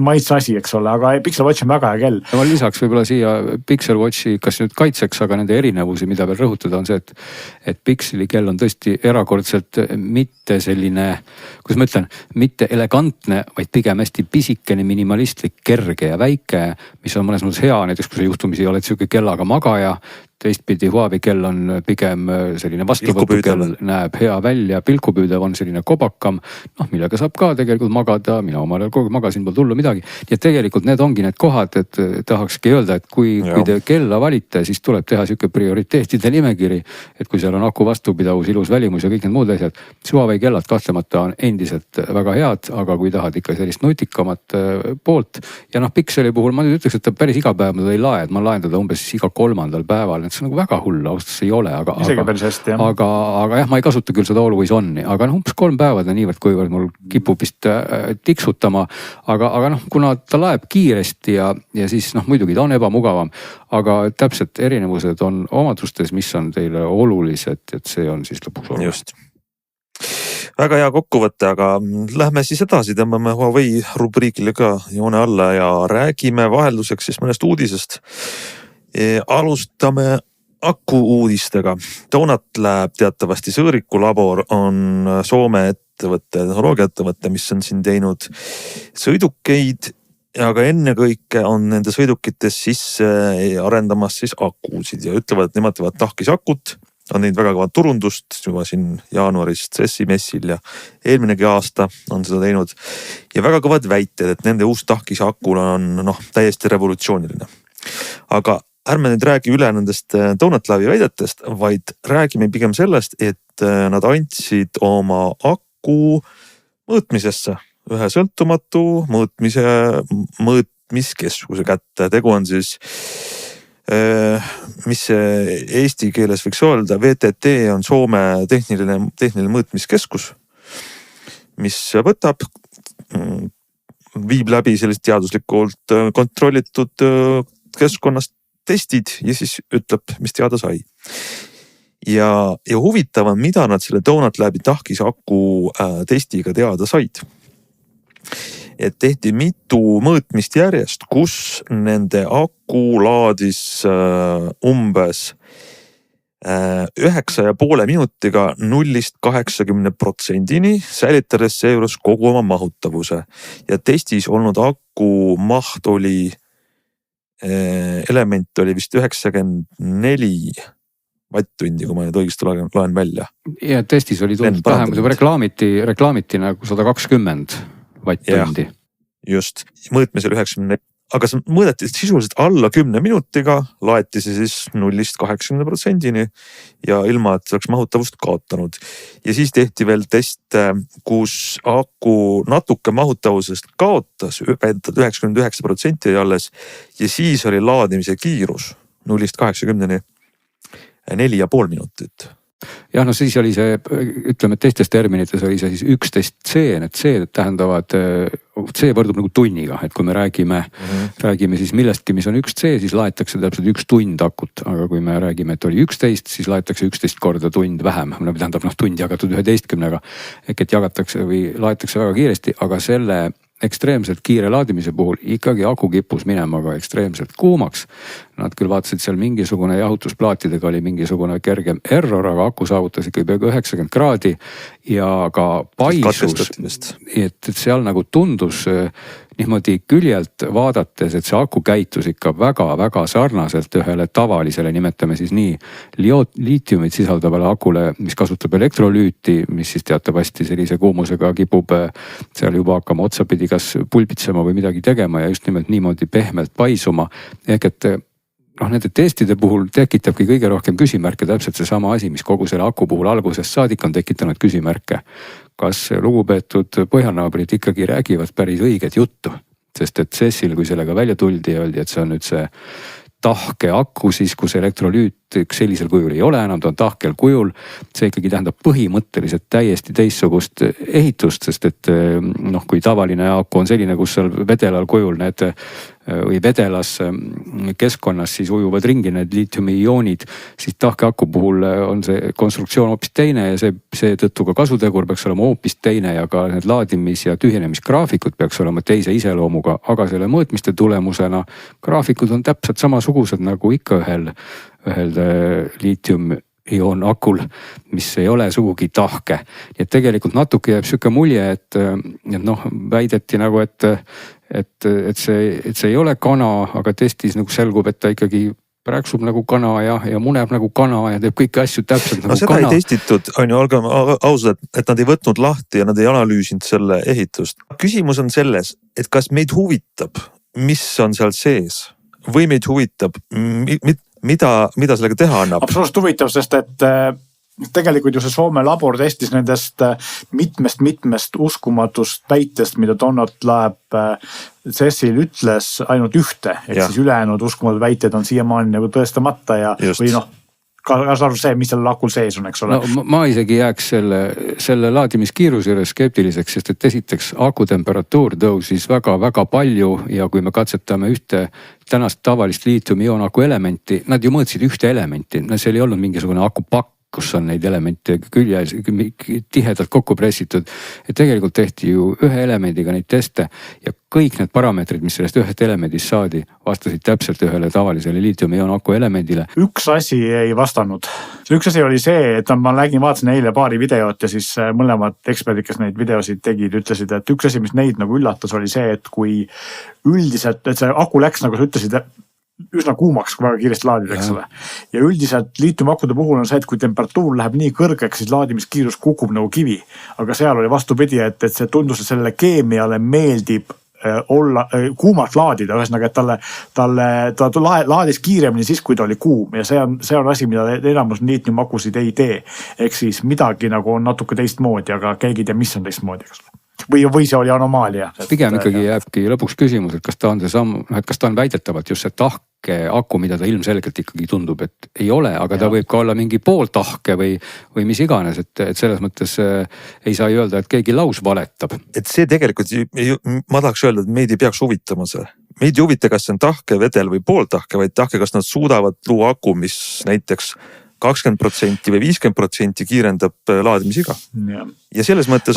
maitse asi, eks ole, aga Pixel Watch on väga hea kell.
Ma lisaks võib-olla siia Pixel Watchi, kas nüüd kaitseks, aga nende erinevusi, mida veel rõhutada on see, et Pixeli kell on tõesti erakordselt mitte selline, kuidas ma ütlen, mitte elegantne, vaid pigem hästi pisikene, minimalistlik, kerge ja väike, mis on mõnes mõttes hea, näiteks kui sa juhtumisi oled siuke kellaga magaja. Teistpidi Huawei kell on pigem selline vastuvõtukell, näeb hea välja, pilkupüüdev on selline kobakam, millega saab ka tegelikult magada, mina omal ajal kogu magasin, pole tullu midagi. Ja tegelikult need ongi need kohad, et tahakski öelda, et kui te kella valite, siis tuleb teha siuke prioriteetide nimekiri, et kui seal on aku vastupidavus, ilus välimus ja kõik need muud asjad, siis Huawei kellad kahtlemata on endiselt väga head, aga kui tahad ikka sellist nutikamat poolt ja Pixeli puhul ma nüüd ütleks, et ta päris iga päev ma ei lae, et ma laen teda umbes iga 3. päeval, see on nagu väga hull, austus ei ole, aga jah, ma ei kasuta küll seda always on'i, aga umbes 3 päeva ta niivõrd, kuivõrd mul kipub vist tiksutama, aga kuna ta laeb kiiresti ja siis muidugi ta on ebamugavam, aga täpselt erinevused on omadustes, mis on teile olulised, et see on siis lõpuks oluline.
Just. Väga hea kokkuvõte, aga lähme siis edasi, tõmbame Huawei rubriigile ka joone alla ja räägime vahelduseks siis mõnest uudisest. Alustame aku uudistega. Donut Lab, teatavasti Sõõriku labor, on Soome ettevõtte, tehnoloogiaettevõtte, mis on siin teinud sõidukeid, aga ennekõike on nende sõidukites sisse arendamas siis akusid ja ütlevad, et nemad teevad tahkisakut. On neid väga kõva turundust juba siin jaanuarist CES-i messil ja eelminegi aasta on seda teinud. Ja väga kõvad väited, et nende uus tahkisakul on täiesti revolutsiooniline. Aga ärme nüüd räägi üle nendest Donut Labi väidetest, vaid räägime pigem sellest, et nad andsid oma aku mõõtmisesse ühe sõltumatu mõõtmiskeskuse kätte. Tegu on siis, mis see eesti keeles võiks öelda, VTT on Soome tehniline mõõtmiskeskus, mis võtab, viib läbi sellist teaduslikult kontrollitud keskkonnast testid ja siis ütleb, mis teada sai. Ja huvitav on, mida nad selle Donut Labi tahkisaku testiga teada said. Et tehti mitu mõõtmist järjest, kus nende aku laadis umbes 9,5 minutiga 0-80%-ni, säilitades seejuures kogu oma mahutavuse. Ja testis olnud aku maht oli, element oli vist 94 vatt-tundi, kui ma nüüd õigesti loen välja.
Ja testis oli tulnud vähem, reklaamiti nagu 120 vatt-tundi.
Just, mõõtmisel 94. Aga see mõõdeti sisuliselt alla 10 minutiga, laeti see siis 0-80%-ni ja ilma, et oleks mahutavust kaotanud. Ja siis tehti veel test, kus aku natuke mahutavusest kaotas, 99% alles ja siis oli laadimise kiirus 0-80-ni 4,5 minutit.
Jah, no siis oli see, ütleme, teistes terminites oli see siis 11C, need C tähendavad, C võrdub nagu tunniga, et kui me räägime siis millestki, mis on 1C, siis laetakse täpselt 1 tund akut, aga kui me räägime, et oli 11, siis laetakse 11 korda tund vähem, tähendab tund jagatud 11-ga, ehk et jagatakse või laetakse väga kiiresti, aga selle ekstreemselt kiire laadimise puhul ikkagi aku kippus minema ka ekstreemselt kuumaks. Nad küll vaatasid seal mingisugune jahutusplaatidega oli mingisugune kergem error, aga aku saavutas ikka peaaegu 90 kraadi ja ka paisus, et seal nagu tundus niimoodi küljelt vaadates, et see aku käitus ikka väga-väga sarnaselt ühele tavalisele, nimetame siis nii liitiumit sisaldavale akule, mis kasutab elektrolüüti, mis siis teatavasti sellise kuumusega kipub seal juba hakkama otsapidi kas pulbitsema või midagi tegema ja just nimelt niimoodi pehmelt paisuma. Ehk et nende testide puhul tekitabki kõige rohkem küsimärke täpselt see sama asi, mis kogu selle aku puhul algusest saadik on tekitanud küsimärke. Kas lugupeetud põhjanaabrid ikkagi räägivad päris õiget juttu? Sest et CES-il, kui sellega välja tuldi ja öeldi, et see on nüüd see tahke aku, siis kus elektrolüüt sellisel kujul ei ole enam, ta on tahkel kujul. See ikkagi tähendab põhimõtteliselt täiesti teistsugust ehitust, sest et kui tavaline aku on selline, kus seal vedelal kujul need või vedelas keskkonnas siis ujuvad ringi need liitiumi-ioonid, siis tahke aku puhul on see konstruktsioon hoopis teine ja see tõttu ka kasutegur peaks olema hoopis teine ja ka need laadimis- ja tühjenemisgraafikud peaks olema teise iseloomuga, aga selle mõõtmiste tulemusena graafikud on täpselt samasugused nagu ikka ühel liitium-ioon akul, mis ei ole sugugi tahke. Et tegelikult natuke jääb siuke mulje, et väideti nagu, et see ei ole kana, aga testis nagu selgub, et ta ikkagi prääksub nagu kana ja muneb nagu kana ja teeb kõiki asju täpselt nagu
seda kana. Seda ei testitud, on ju, olgem ausad, et nad ei võtnud lahti ja nad ei analüüsinud selle ehitust. Küsimus on selles, et kas meid huvitab, mis on seal sees või meid huvitab, mida sellega teha annab?
Absoluutselt huvitav, sest et tegelikult ju see Soome labor testis nendest mitmest uskumatust väitest, mida Donald Lab CES-il ütles ainult ühte, et siis ülejäänud uskumatud väited on siiamaani nagu tõestamata ja või kaasa arvu see, mis seal akul sees on, eks ole.
No, ma isegi jääks selle laadimiskiiruse juures skeptiliseks, sest et esiteks akutemperatuur tõusis väga-väga palju ja kui me katsetame ühte tänast tavalist liitium-ioon aku elementi, nad ju mõõtsid ühte elementi, seal ei olnud mingisugune akupakk, kus on neid elemente küljes tihedalt kokku pressitud. Et tegelikult tehti ju ühe elemendiga neid teste ja kõik need parameetrid, mis sellest ühest elemendist saadi, vastasid täpselt ühele tavalisele liitium-ioon aku elemendile.
Üks asi ei vastanud. Üks asi oli see, et ma vaatasin eile paari videot ja siis mõlemad eksperdid, kes neid videosid tegid, ütlesid, et üks asi, mis neid nagu üllatas, oli see, et kui üldiselt, et see aku läks, nagu sa ütlesid, üsna kuumaks, kui väga kiiresti laadida, eks ole. Ja üldiselt liitiumakude puhul on see, et kui temperatuur läheb nii kõrgeks, siis laadimiskiirus kukub nagu kivi. Aga seal oli vastupidi, et see tundus, et sellele keemiale meeldib olla kuumalt laadida, ühesõnaga, et ta laadis kiiremini siis, kui ta oli kuum ja see on asi, mida enamus liitiumakusid ei tee. Ehk siis midagi nagu on natuke teistmoodi, aga keegi ei tea, mis on teistmoodi, eks ole. Või see oli anomaalia.
Pigem ikkagi jääbki lõpuks küsimus, et kas ta on see samm, et kas ta on väidetavalt just see tahke aku, mida ta ilmselgelt ikkagi tundub, et ei ole, aga ta võib ka olla mingi pooltahke või mis iganes, et selles mõttes ei saa öelda, et keegi laus valetab.
Et see tegelikult, ma tahaks öelda, et meid ei peaks huvitama see. Meid ei huvita, kas see on tahke vedel või pooltahke, vaid tahke, kas nad suudavad luua aku, mis näiteks 20% või 50% kiirendab laadimisiga. Ja selles mõttes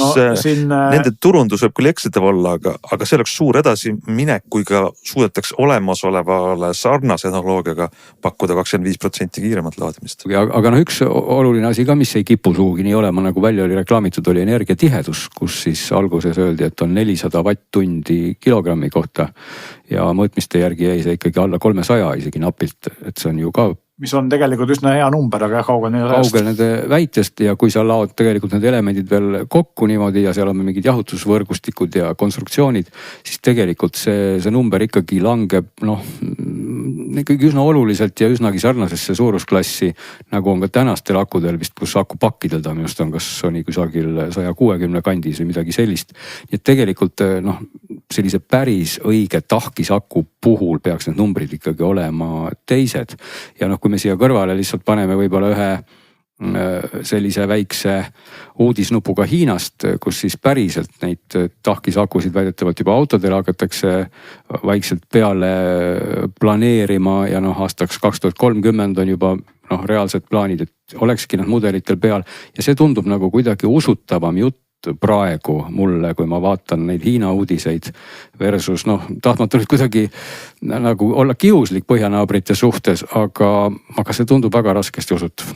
nende turundus võib küll eksitav olla, aga see oleks suur edasiminek, kui ka suudetakse olemasolevale sarnase tehnoloogiaga pakkuda 25% kiiremat laadimist.
Aga üks oluline asi ka, mis ei kipu suugi nii olema, nagu välja oli reklaamitud, oli energiatihedus, kus siis alguses öeldi, et on 400 vatt-tundi kilogrammi kohta ja mõõtmiste järgi jäi see ikkagi alla 300 isegi napilt, et see on ju ka
mis on tegelikult üsna hea number, aga kaugel
nende väitest ja kui sa laod tegelikult need elemendid veel kokku niimoodi ja seal on mingid jahutusvõrgustikud ja konstruktsioonid, siis tegelikult see number ikkagi langeb ikkagi üsna oluliselt ja üsnagi sarnasesse suurusklassi, nagu on ka tänastel akudel vist, kus akupakkidel ta minust on, kas oli kusagil 160 kandis või midagi sellist. Nii et tegelikult sellise päris õige tahkisaku puhul peaks need numbrid ikkagi olema teised. Ja kui me siia kõrvale lihtsalt paneme võib-olla ühe sellise väikse uudisnupuga Hiinast, kus siis päriselt neid tahkisakusid väidetavalt juba autodele hakatakse vaikselt peale planeerima ja aastaks 2030 on juba reaalsed plaanid, et olekski need mudelitel peal ja see tundub nagu kuidagi usutavam jutt praegu mulle, kui ma vaatan neid Hiina uudiseid versus tahtmata nüüd kuidagi nagu olla kiuslik põhjanaabrite suhtes, aga see tundub väga raskesti usutav.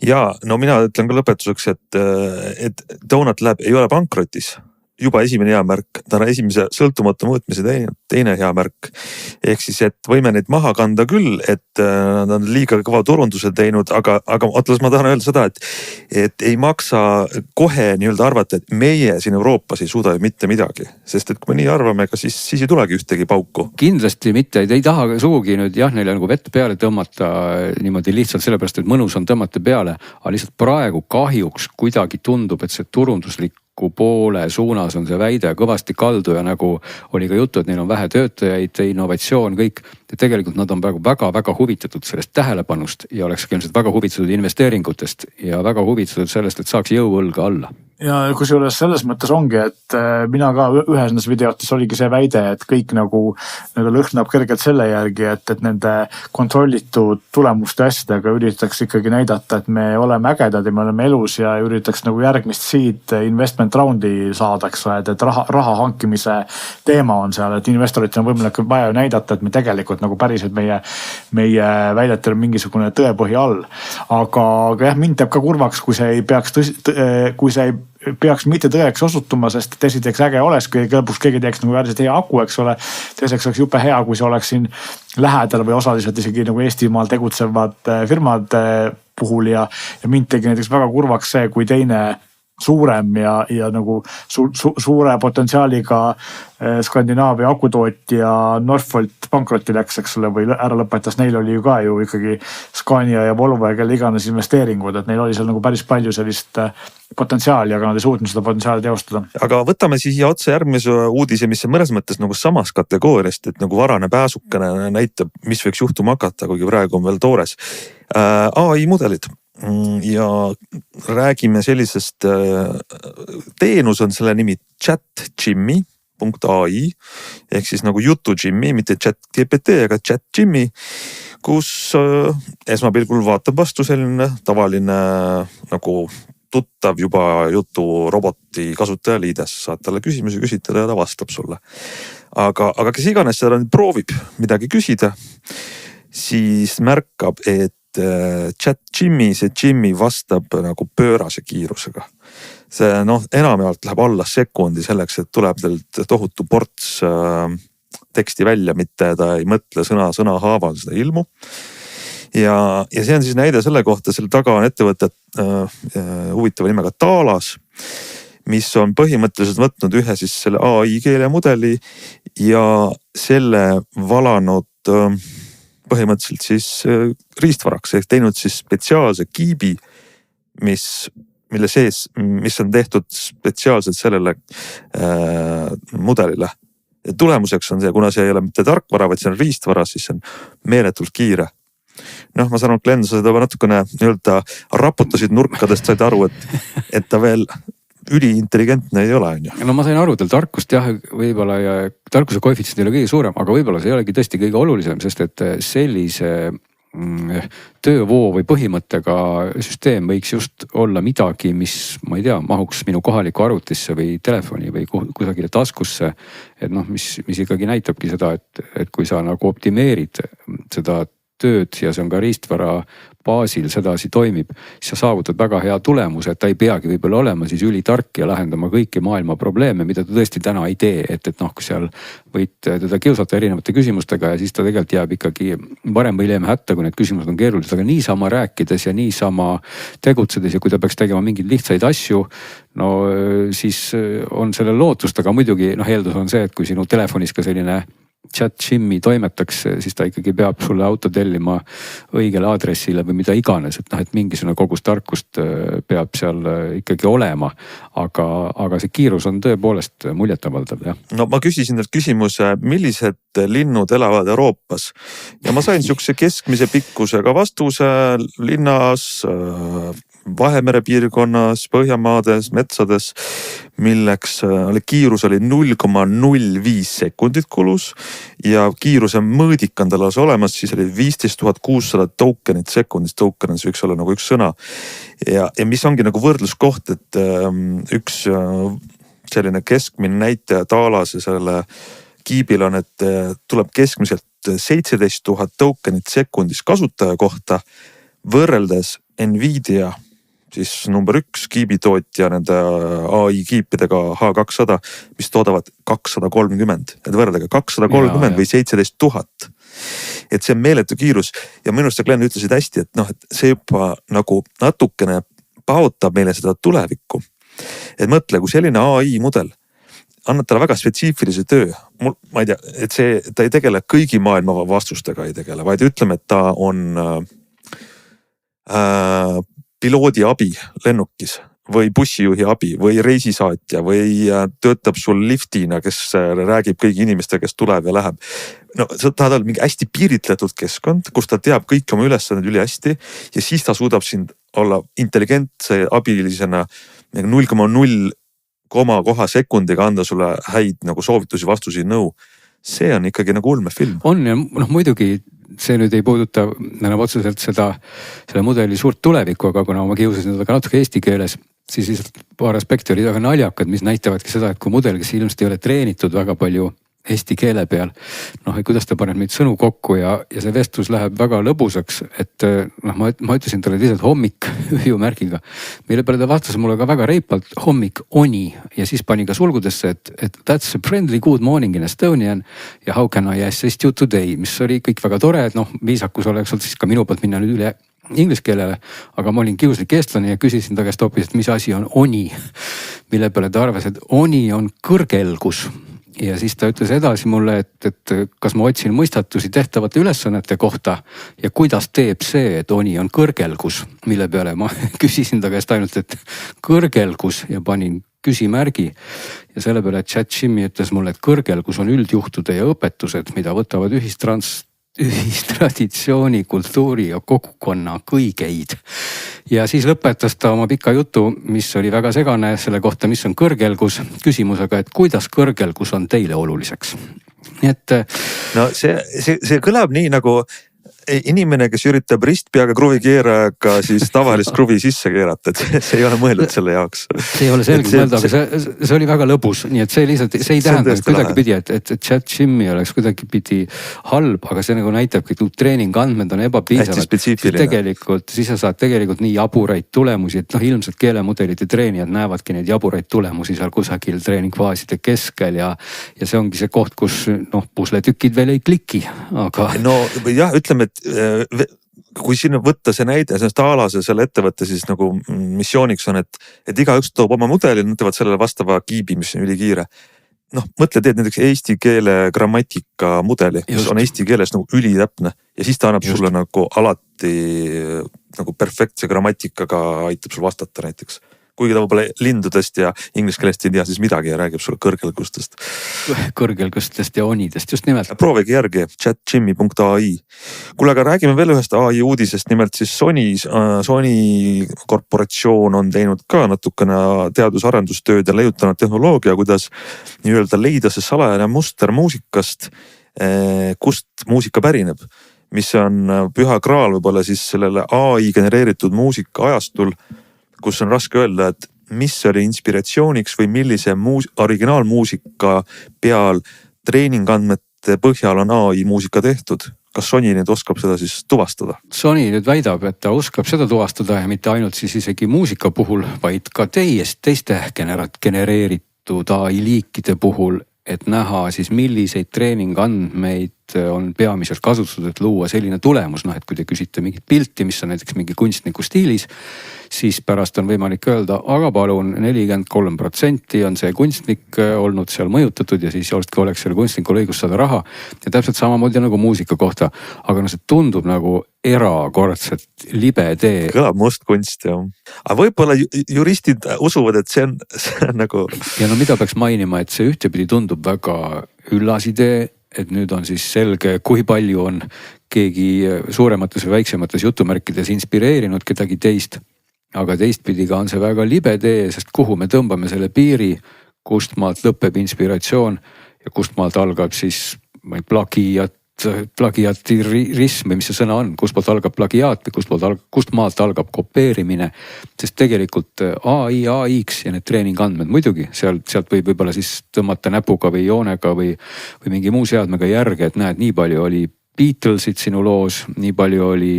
Ja mina ütlen ka lõpetuseks, et Donut Lab ei ole pankrotis. Juba esimene hea märk, ta on esimese sõltumatu mõõtmise teine hea märk. Ehk siis, et võime neid maha kanda küll, et nad on liiga kõva turunduse teinud, aga otlas ma tahan öelda seda, et ei maksa kohe nii-öelda arvata, et meie siin Euroopas ei suuda ju mitte midagi. Sest et kui me nii arvame, siis ei tulegi ühtegi pauku.
Kindlasti mitte, ei taha suugi nüüd neile nagu vett peale tõmmata niimoodi lihtsalt sellepärast, et mõnus on tõmmata peale, aga lihtsalt praegu kahjuks kuidagi tundub, et see turunduslik poole suunas on see väide kõvasti kaldu ja nagu oli ka juttu, et neil on vähe töötajaid, innovatsioon, kõik. Ja tegelikult nad on praegu väga-väga huvitatud sellest tähelepanust ja oleks ilmselt väga huvitatud investeeringutest ja väga huvitatud sellest, et saaks jõuõlga alla.
Ja kusjuures selles mõttes ongi, et mina ka ühes nendes videotes oligi see väide, et kõik nagu lõhnab kergelt selle järgi, et nende kontrollitud tulemuste asjadega üritatakse ikkagi näidata, et me oleme ägedad ja me oleme elus ja üritaks nagu järgmist seed investment roundi saadaks, et raha hankimise teema on seal, et investoritel on võimalik vaja näidata, et me tegelikult nagu päriselt meie väidetel on mingisugune tõepõhi all. Aga jah, mind teeb ka kurvaks, kui see ei peaks mitte tõeks osutuma, sest esiteks äge oleks, kui lõpuks keegi teeks nagu väärselt hea aku, eks ole. Teiseks oleks juppe hea, kui see oleks siin lähedal või osaliselt isegi nagu Eestimaal tegutsevad firmad puhul ja mind tegi näiteks väga kurvaks see, kui teine suurem ja nagu suure potentsiaaliga Skandinaavia akutootja Northvolt pankrotti läks, eks ole, või ära lõpetas, neil oli ju ka ju ikkagi Scania ja Volvo ja kelle iganes investeeringud, et neil oli seal nagu päris palju sellist potentsiaali, aga nad ei suutnud seda potentsiaali teostada.
Aga võtame siia otsa järgmise uudise, mis on mõnes mõttes nagu samas kategooriast, et nagu varane pääsukene näitab, mis võiks juhtuma hakata, kuigi praegu on veel toores. AI mudelid. Ja räägime sellisest, teenus on selle nimi ChatJimmy.ai ehk siis nagu jutu Jimmy, mitte ChatGPT, aga ChatJimmy, kus esmapilgul vaatab vastu selline tavaline nagu tuttav juba jutu roboti kasutajaliides, saad talle küsimusi küsitada ja ta vastab sulle. Aga kes iganes seda proovib midagi küsida, siis märkab, et ChatJimmy, see Jimmy vastab nagu pöörase kiirusega. See enamjaolt läheb alla sekundi selleks, et tuleb teilt tohutu ports teksti välja, mitte ta ei mõtle sõna haaval seda ilmu. Ja see on siis näide selle kohta, selle taga on ettevõtted huvitava nimega Talas, mis on põhimõtteliselt võtnud ühe siis selle AI keelemudeli ja selle valanud põhimõtteliselt siis riistvaraks, ehk teinud siis spetsiaalse kiibi, mille sees, mis on tehtud spetsiaalselt sellele mudelile. Ja tulemuseks on see, kuna see ei ole mitte tarkvara, vaid see on riistvara, siis see on meeletult kiire. Ma saan aru, Glenn, sa seda natukene raputasid nurkadest, said aru, et ta veel üliintelligentne ei ole, on ju.
Ma sain aru, teil tarkust võib-olla ja tarkuse koefitsient ei ole kõige suurem, aga võib-olla see ei olegi tõesti kõige olulisem, sest et sellise töövoo või põhimõttega süsteem võiks just olla midagi, mis ma ei tea, mahuks minu kohalikku arvutisse või telefoni või kusagile taskusse. Et noh, mis ikkagi näitabki seda, et kui sa nagu optimeerid seda tööd ja see on ka riistvara baasil sedasi toimib, siis sa saavutad väga hea tulemuse, et ta ei peagi võib-olla olema siis ülitark ja lahendama kõiki maailma probleeme, mida ta tõesti täna ei tee. Et noh, kui seal võid teda kiusata erinevate küsimustega ja siis ta tegelikult jääb ikkagi varem või hiljem hätta, kui need küsimused on keerulised, aga niisama rääkides ja niisama tegutsedes ja kui ta peaks tegema mingeid lihtsaid asju, no siis on sellel lootust, aga muidugi noh, eeldus on see, et kui sinu telefonis ka selline chat Jimmy toimetaks, siis ta ikkagi peab sulle auto tellima õigele aadressile või mida iganes, et noh, et mingisugune kogus tarkust peab seal ikkagi olema. Aga see kiirus on tõepoolest muljetavaldav, jah.
No ma küsisin teilt küsimuse, millised linnud elavad Euroopas ja ma sain siukse keskmise pikkusega vastuse linnas, Vahemere piirkonnas, Põhjamaades, metsades, milleks kiirus oli 0,05 sekundit kulus ja kiiruse mõõdik on tal olemas, siis oli 15 600 tokenit sekundis, token on see võiks olla nagu üks sõna. Ja mis ongi nagu võrdluskoht, et üks selline keskmine näitaja taalase selle kiibil on, et tuleb keskmiselt 17 000 tokenit sekundis kasutaja kohta võrreldes Nvidia siis number 1 kiibitootja nende AI kiipidega H200, mis toodavad 230, et võrdlega 230 või 17 000. Et see on meeletu kiirus ja minu arust sa, Glen, ütlesid hästi, et noh, et see juba nagu natukene paotab meile seda tulevikku. Et mõtle, kui selline AI mudel annab talle väga spetsiifilise töö. Ma ei tea, et ta ei tegele kõigi maailma vastustega ei tegele, vaid ütleme, et ta on piloodi abi lennukis või bussijuhi abi või reisisaatja või töötab sul liftina, kes räägib kõigi inimestega, kes tuleb ja läheb. No sa tahad olla mingi hästi piiritletud keskkond, kus ta teab kõik oma ülesanded üli hästi ja siis ta suudab sind olla intelligentse abilisena 0,0 koha sekundiga anda sulle häid nagu soovitusi, vastusi, nõu. See on ikkagi nagu ulmefilm.
On ja noh, muidugi see nüüd ei puuduta enam otseselt selle mudeli suurt tulevikku, aga kuna ma kiusasin seda ka natuke eesti keeles, siis lihtsalt paar aspekti olid väga naljakad, mis näitavadki seda, et kui mudel, kes ilmselt ei ole treenitud väga palju eesti keele peal, noh, kuidas ta paneb neid sõnu kokku ja see vestlus läheb väga lõbusaks, et noh, ma ütlesin talle lihtsalt hommik hüüumärgiga, mille peale ta vastas mulle ka väga reipalt hommik oni ja siis pani ka sulgudesse, et that's a friendly good morning in Estonian ja how can I assist you today, mis oli kõik väga tore, et noh, viisakus oleks olnud siis ka minu poolt minna nüüd üle inglise keelele, aga ma olin kiuslik eestlane ja küsisin ta käest hoopis, et mis asi on oni, mille peale ta arvas, et oni on kõrgelgus. Ja siis ta ütles edasi mulle, et kas ma otsin mõistatusi tehtavate ülesannete kohta ja kuidas teeb see, et oni on kõrgelgus, mille peale ma küsisin ta käest ainult, et kõrgelgus ja panin küsimärgi ja selle peale chat Jimmy ütles mulle, et kõrgelgus on üldjuhtude ja õpetused, mida võtavad ühistraditsiooni, kultuuri ja kogukonna kõigeid. Ja siis lõpetas ta oma pika jutu, mis oli väga segane selle kohta, mis on kõrgelgus, küsimusega, et kuidas kõrgelgus on teile oluliseks. Nii et
no see kõlab nii nagu inimene, kes üritab ristpeaga kruvikeerajaga siis tavalist kruvi sisse keerata, et see ei ole mõeldud selle jaoks.
See ei ole selge mõelda, aga see oli väga lõbus, nii et see lihtsalt, see ei tähenda kuidagi pidi, et chat Jimmy oleks kuidagi pidi halb, aga see nagu näitab, et treening andmed on ebapiisavad. Siis sa saad tegelikult nii jaburaid tulemusi, et noh, ilmselt keelemudelite treenijad näevadki neid jaburaid tulemusi seal kusagil treeningfaaside keskel ja see ongi see koht, kus noh, pusletükid veel ei kliki, aga.
No jah, ütleme, et kui sinna võtta see näide, sellest Aalase selle ettevõtte siis nagu missiooniks on, et igaüks toob oma mudeli, nad teevad sellele vastava kiibi, mis on ülikiire. Noh, mõtle, teed näiteks eesti keele grammatika mudeli, mis on eesti keeles nagu ülitäpne ja siis ta annab sulle nagu alati nagu perfektse grammatikaga aitab sul vastata näiteks. Kuigi ta võib-olla lindudest ja inglise keelest ei tea siis midagi ja räägib sulle kõrgelgustest.
Kõrgelgustest ja onidest, just nimelt.
Proovige järgi chatjimmy.ai. Kuule, aga räägime veel ühest AI uudisest, nimelt siis Sony korporatsioon on teinud ka natukene teadusarendustööd ja leiutanud tehnoloogia, kuidas nii-öelda leida see salajane muster muusikast, kust muusika pärineb. mis on püha graal võib-olla siis sellele AI genereeritud muusika ajastul, kus on raske öelda, et mis oli inspiratsiooniks või millise originaalmuusika peal treeningandmete põhjal on AI muusika tehtud. Kas Sony nüüd oskab seda siis tuvastada?
Sony nüüd väidab, et ta oskab seda tuvastada ja mitte ainult siis isegi muusika puhul, vaid ka teiste genereeritud AI liikide puhul, et näha siis milliseid treeningandmeid on peamiselt kasutatud, et luua selline tulemus. Noh, et kui te küsite mingit pilti, mis on näiteks mingi kunstniku stiilis, siis pärast on võimalik öelda, aga palun 43% on see kunstnik olnud seal mõjutatud ja siis oleks selle kunstnikul õigus saada raha. Ja täpselt samamoodi nagu muusika kohta. Aga see tundub nagu erakordselt libe tee.
Kõlab mustkunst, jah. Aga võib-olla juristid usuvad, et see on nagu...
Ja no mida peaks mainima, et see ühtepidi tundub väga üllas idee, et nüüd on siis selge, kui palju on keegi suuremates või väiksemates jutumärkides inspireerinud kedagi teist. Aga teistpidi ka on see väga libe tee, sest kuhu me tõmbame selle piiri, kust maalt lõpeb inspiratsioon ja kust maalt algab siis plagiatirism või mis see sõna on, kust poolt algab plagiaat või kust maalt algab kopeerimine. Sest tegelikult AI-ks ja need treeningandmed muidugi, sealt võib-olla siis tõmmata näpuga või joonega või mingi muu seadmega järge, et näed, nii palju oli Beatlesid sinu loos, nii palju oli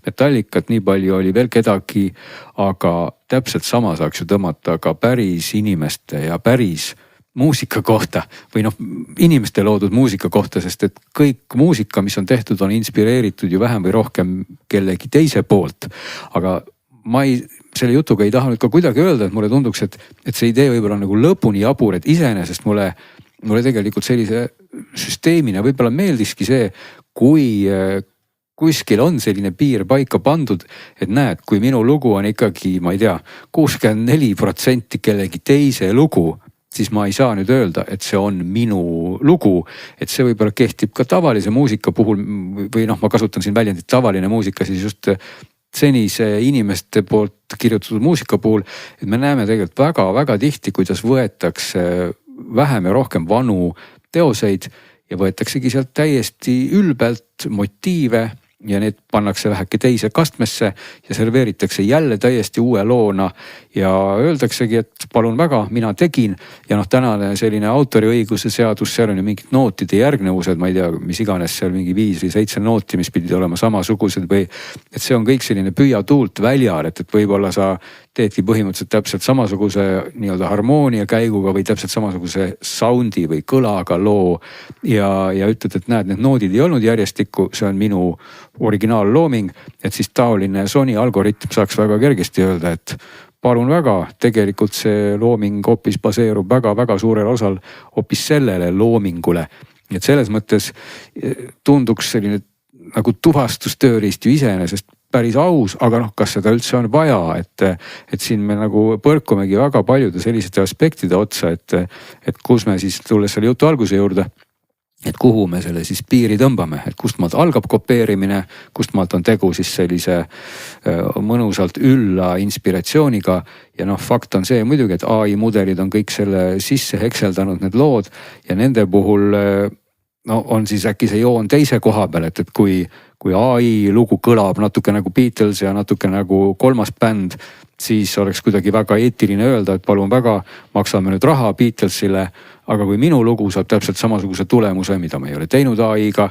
Metallicat, nii palju oli veel kedagi, aga täpselt sama saaks ju tõmmata ka päris inimeste ja päris muusika kohta või noh, inimeste loodud muusika kohta, sest et kõik muusika, mis on tehtud, on inspireeritud ju vähem või rohkem kellegi teise poolt. Aga selle jutuga ei taha nüüd ka kuidagi öelda, et mulle tunduks, et see idee võib-olla nagu lõpuni jabur, et iseenesest mulle tegelikult sellise süsteemina võib-olla meeldiski see, kui kuskil on selline piir paika pandud, et näed, kui minu lugu on ikkagi, ma ei tea, 64% kellegi teise lugu, siis ma ei saa nüüd öelda, et see on minu lugu, et see võib-olla kehtib ka tavalise muusika puhul või noh, ma kasutan siin väljendit tavaline muusika, siis just senise inimeste poolt kirjutatud muusika puhul, et me näeme tegelikult väga-väga tihti, kuidas võetakse vähem ja rohkem vanu teoseid ja võetaksegi sealt täiesti ülbelt motiive ja need pannakse väheke teise kastmesse ja serveeritakse jälle täiesti uue loona ja öeldaksegi, et palun väga, mina tegin. Ja noh, tänane selline autoriõiguse seadus, seal on ju mingid nootide järgnevused, ma ei tea, mis iganes seal mingi 5 või 7 nooti, mis pidid olema samasugused või et see on kõik selline püüa tuult väljal, et võib-olla sa teedki põhimõtteliselt täpselt samasuguse nii-öelda harmoonia käiguga või täpselt samasuguse soundi või kõlaga loo ja ütled, et näed, need noodid ei olnud järjestikku, see on minu originaallooming, et siis taoline Sony algoritm saaks väga kergesti öelda, et palun väga, tegelikult see looming hoopis baseerub väga-väga suurel osal hoopis sellele loomingule. Et selles mõttes tunduks selline nagu tuvastustööriist ju iseenesest päris aus, aga noh, kas seda üldse on vaja, et siin me nagu põrkumegi väga paljude selliste aspektide otsa, et kus me siis tulles selle jutu alguse juurde, et kuhu me selle siis piiri tõmbame, et kust maalt algab kopeerimine, kust maalt on tegu siis sellise mõnusalt ülla inspiratsiooniga ja noh, fakt on see muidugi, et AI mudelid on kõik selle sisse hekseldanud need lood ja nende puhul no on siis äkki see joon teise koha peal, et kui AI lugu kõlab natuke nagu Beatles ja natuke nagu kolmas bänd, siis oleks kuidagi väga eetiline öelda, et palun väga, maksame nüüd raha Beatlesile, aga kui minu lugu saab täpselt samasuguse tulemuse, mida ma ei ole teinud AI-ga,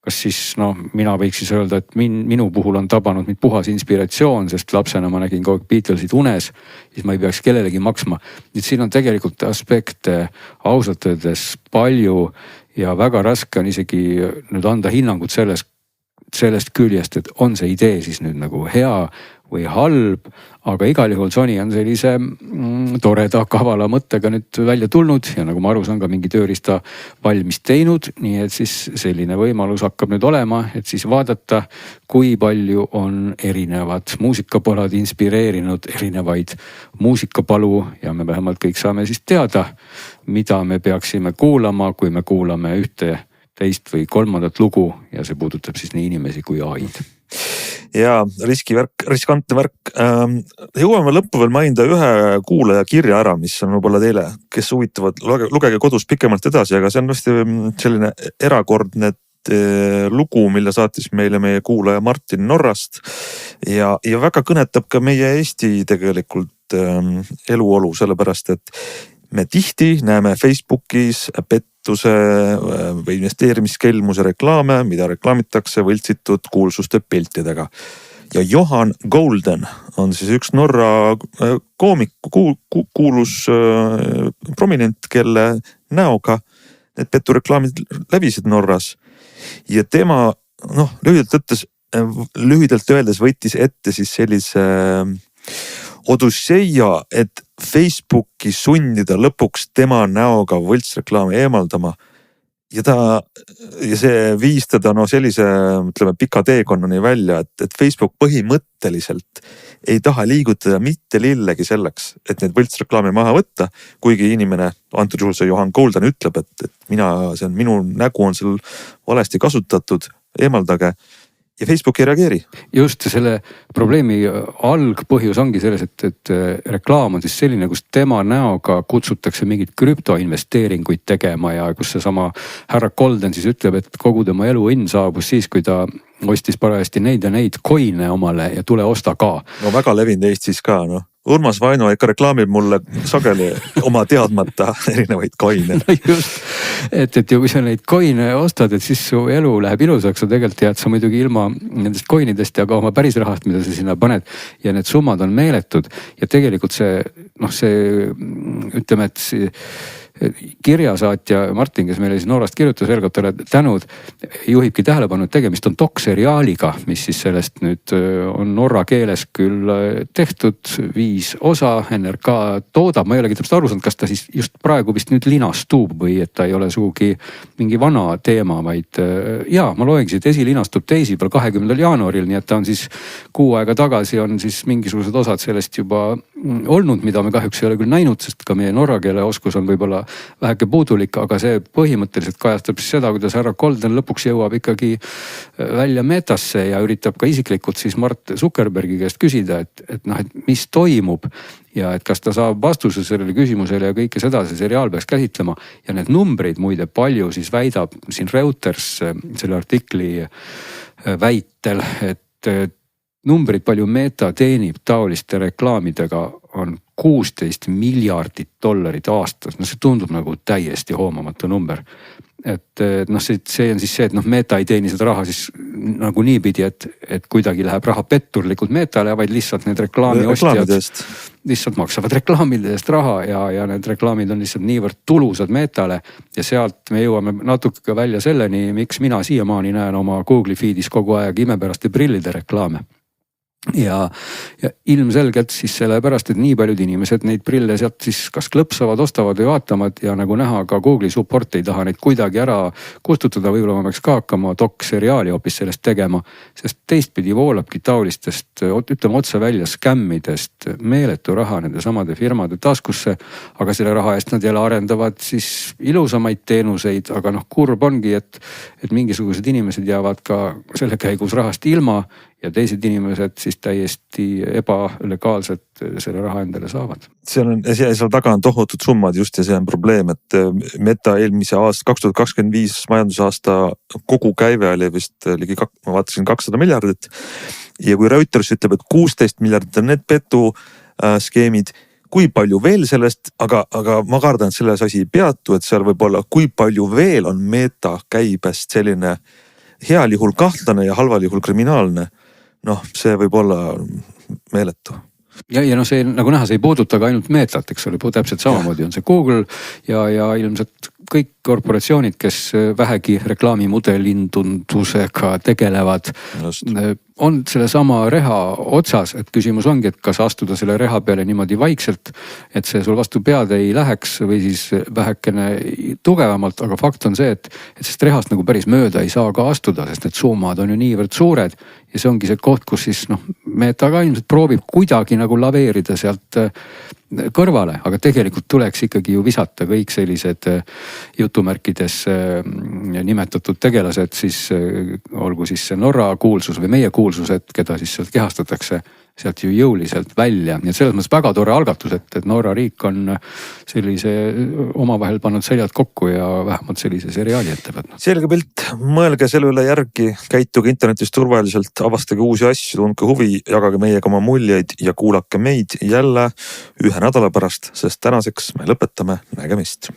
kas siis noh, mina võiks siis öelda, et minu puhul on tabanud mind puhas inspiratsioon, sest lapsena ma nägin kogu aeg Beatlesid unes, siis ma ei peaks kellelegi maksma. Nüüd siin on tegelikult aspekte ausalt öeldes palju ja väga raske on isegi nüüd anda hinnangut sellest küljest, et on see idee siis nüüd nagu hea või halb, aga igal juhul Sony on sellise toreda kavala mõttega nüüd välja tulnud ja nagu ma aru saan, ka mingi tööriista valmis teinud, nii et siis selline võimalus hakkab nüüd olema, et siis vaadata, kui palju on erinevad muusikapalad inspireerinud erinevaid muusikapalu ja me vähemalt kõik saame siis teada, mida me peaksime kuulama, kui me kuulame ühte, teist või kolmandat lugu ja see puudutab siis nii inimesi kui AI-d.
Ja riskantne värk. Jõuame lõppu veel mainida ühe kuulaja kirja ära, mis on võib-olla teile, kes huvitavad, lugege kodus pikemalt edasi, aga see on hästi selline erakordne lugu, mille saatis meile meie kuulaja Martin Norrast ja väga kõnetab ka meie Eesti tegelikult eluolu, sellepärast et me tihti näeme Facebookis pettuse või investeerimiskelmuse reklaame, mida reklaamitakse võltsitud kuulsuste piltidega. Ja Johan Golden on siis üks Norra koomik, kuulus prominent, kelle näoga need petureklaamid läbisid Norras. Ja tema, lühidalt öeldes võttis ette siis sellise odusseia, et Facebooki sundida lõpuks tema näoga võltsreklaami eemaldama. Ja see viis teda sellise, ütleme, pika teekonnani välja, et Facebook põhimõtteliselt ei taha liigutada mitte lillegi selleks, et need võltsreklaami maha võtta, kuigi inimene, antud juhul see Johan Golden ütleb, et minu nägu on seal valesti kasutatud, eemaldage. Ja Facebook ei reageeri.
Just selle probleemi algpõhjus ongi selles, et reklaam on siis selline, kus tema näoga kutsutakse mingid krüptoinvesteeringuid tegema ja kus seesama härra Golden siis ütleb, et kogu tema eluõnn saabus siis, kui ta ostis parajasti neid ja neid coin'e omale ja tule osta ka.
No väga levinud Eestis ka, Urmas Vaino ikka reklaamib mulle sageli oma teadmata erinevaid coin'e.
No just, et ju kui sa neid coin'e ostad, et siis su elu läheb ilusaks, sa tegelikult jääd sa muidugi ilma nendest coin'idest ja ka oma päris rahast, mida sa sinna paned ja need summad on meeletud ja tegelikult see ütleme, et kirjasaatja Martin, kes meile siis Norrast kirjutas, veel kord talle tänud, juhibki tähelepanu, et tegemist on dokseriaaliga, mis siis sellest nüüd on norra keeles küll tehtud 5 osa, NRK toodab, ma ei olegi täpselt aru saanud, kas ta siis just praegu vist nüüd linastub või et ta ei ole sugugi mingi vana teema, vaid ma loengi siit, esilinastub teisipäeval 20. jaanuaril, nii et ta on siis 6 aega tagasi on siis mingisugused osad sellest juba olnud, mida me kahjuks ei ole küll näinud, sest ka meie norra keele oskus on võib-olla väheke puudulik, aga see põhimõtteliselt kajastab siis seda, kuidas härra Golden lõpuks jõuab ikkagi välja metasse ja üritab ka isiklikult siis Mark Zuckerbergi käest küsida, et mis toimub ja et kas ta saab vastuse sellele küsimusele ja kõike seda see seriaal peaks käsitlema. Ja need numbrid muide palju siis väidab siin Reuters selle artikli väitel, et numbrid palju Meta teenib taoliste reklaamidega on $16 miljardit aastas. See tundub nagu täiesti hoomamatu number. Et see on siis see, et Meta ei teeni seda raha siis nagu niipidi, et kuidagi läheb raha petturlikult Metale, vaid lihtsalt need reklaamiostjad lihtsalt maksavad reklaamide eest raha ja need reklaamid on lihtsalt niivõrd tulusad Metale ja sealt me jõuame natuke ka välja selleni, miks mina siiamaani näen oma Google'i feed'is kogu aeg imepäraste prillide reklaame. Ja ilmselgelt siis sellepärast, et nii paljud inimesed neid prille sealt siis kas klõpsavad, ostavad või vaatavad ja nagu näha ka Google'i support ei taha neid kuidagi ära kustutada, võib-olla ma peaks ka hakkama doc-seriaali hoopis sellest tegema, sest teistpidi voolabki taolistest, ütleme otse välja skämmidest meeletu raha nende samade firmade taskusse, aga selle raha eest nad jälle arendavad siis ilusamaid teenuseid, aga kurb ongi, et mingisugused inimesed jäävad ka selle käigus rahast ilma ja teised inimesed siis täiesti ebalegaalselt selle raha endale saavad.
Seal taga on tohutud summad just ja see on probleem, et Meta eelmise aasta 2025 majandusaasta kogu käive oli vist ligi, ma vaatasin 200 miljardit ja kui Reuters ütleb, et 16 miljardit on need petuskeemid, kui palju veel sellest, aga ma kardan, et selles asi ei peatu, et seal võib olla, kui palju veel on Meta käibest selline heal juhul kahtlane ja halval juhul kriminaalne. See võib olla meeletu.
Ja see nagu näha, see ei puuduta ka ainult Metat, eks ole, täpselt samamoodi on see Google ja ilmselt kõik korporatsioonid, kes vähegi reklaamimudelindundusega tegelevad, on selle sama reha otsas, et küsimus ongi, et kas astuda selle reha peale niimoodi vaikselt, et see sul vastu pead ei läheks või siis vähekene tugevamalt, aga fakt on see, et sest rehast nagu päris mööda ei saa ka astuda, sest need summad on ju niivõrd suured ja see ongi see koht, kus siis Meta ka ilmselt proovib kuidagi nagu laveerida sealt kõrvale, aga tegelikult tuleks ikkagi ju visata kõik sellised jutumärkides nimetatud tegelased, siis olgu siis see Norra kuulsus või meie kuulsused, keda siis sealt kehastatakse, sealt ju jõuliselt välja. Nii et selles mõttes väga tore algatus, et Norra riik on sellise omavahel pannud seljad kokku ja vähemalt sellise seriaali ette võtnud.
Selge pilt, mõelge selle üle järgi, käituge internetis turvaliselt, avastage uusi asju, tundke huvi, jagage meiega oma muljeid ja kuulake meid jälle 1 nädala pärast, sest tänaseks me lõpetame, nägemist.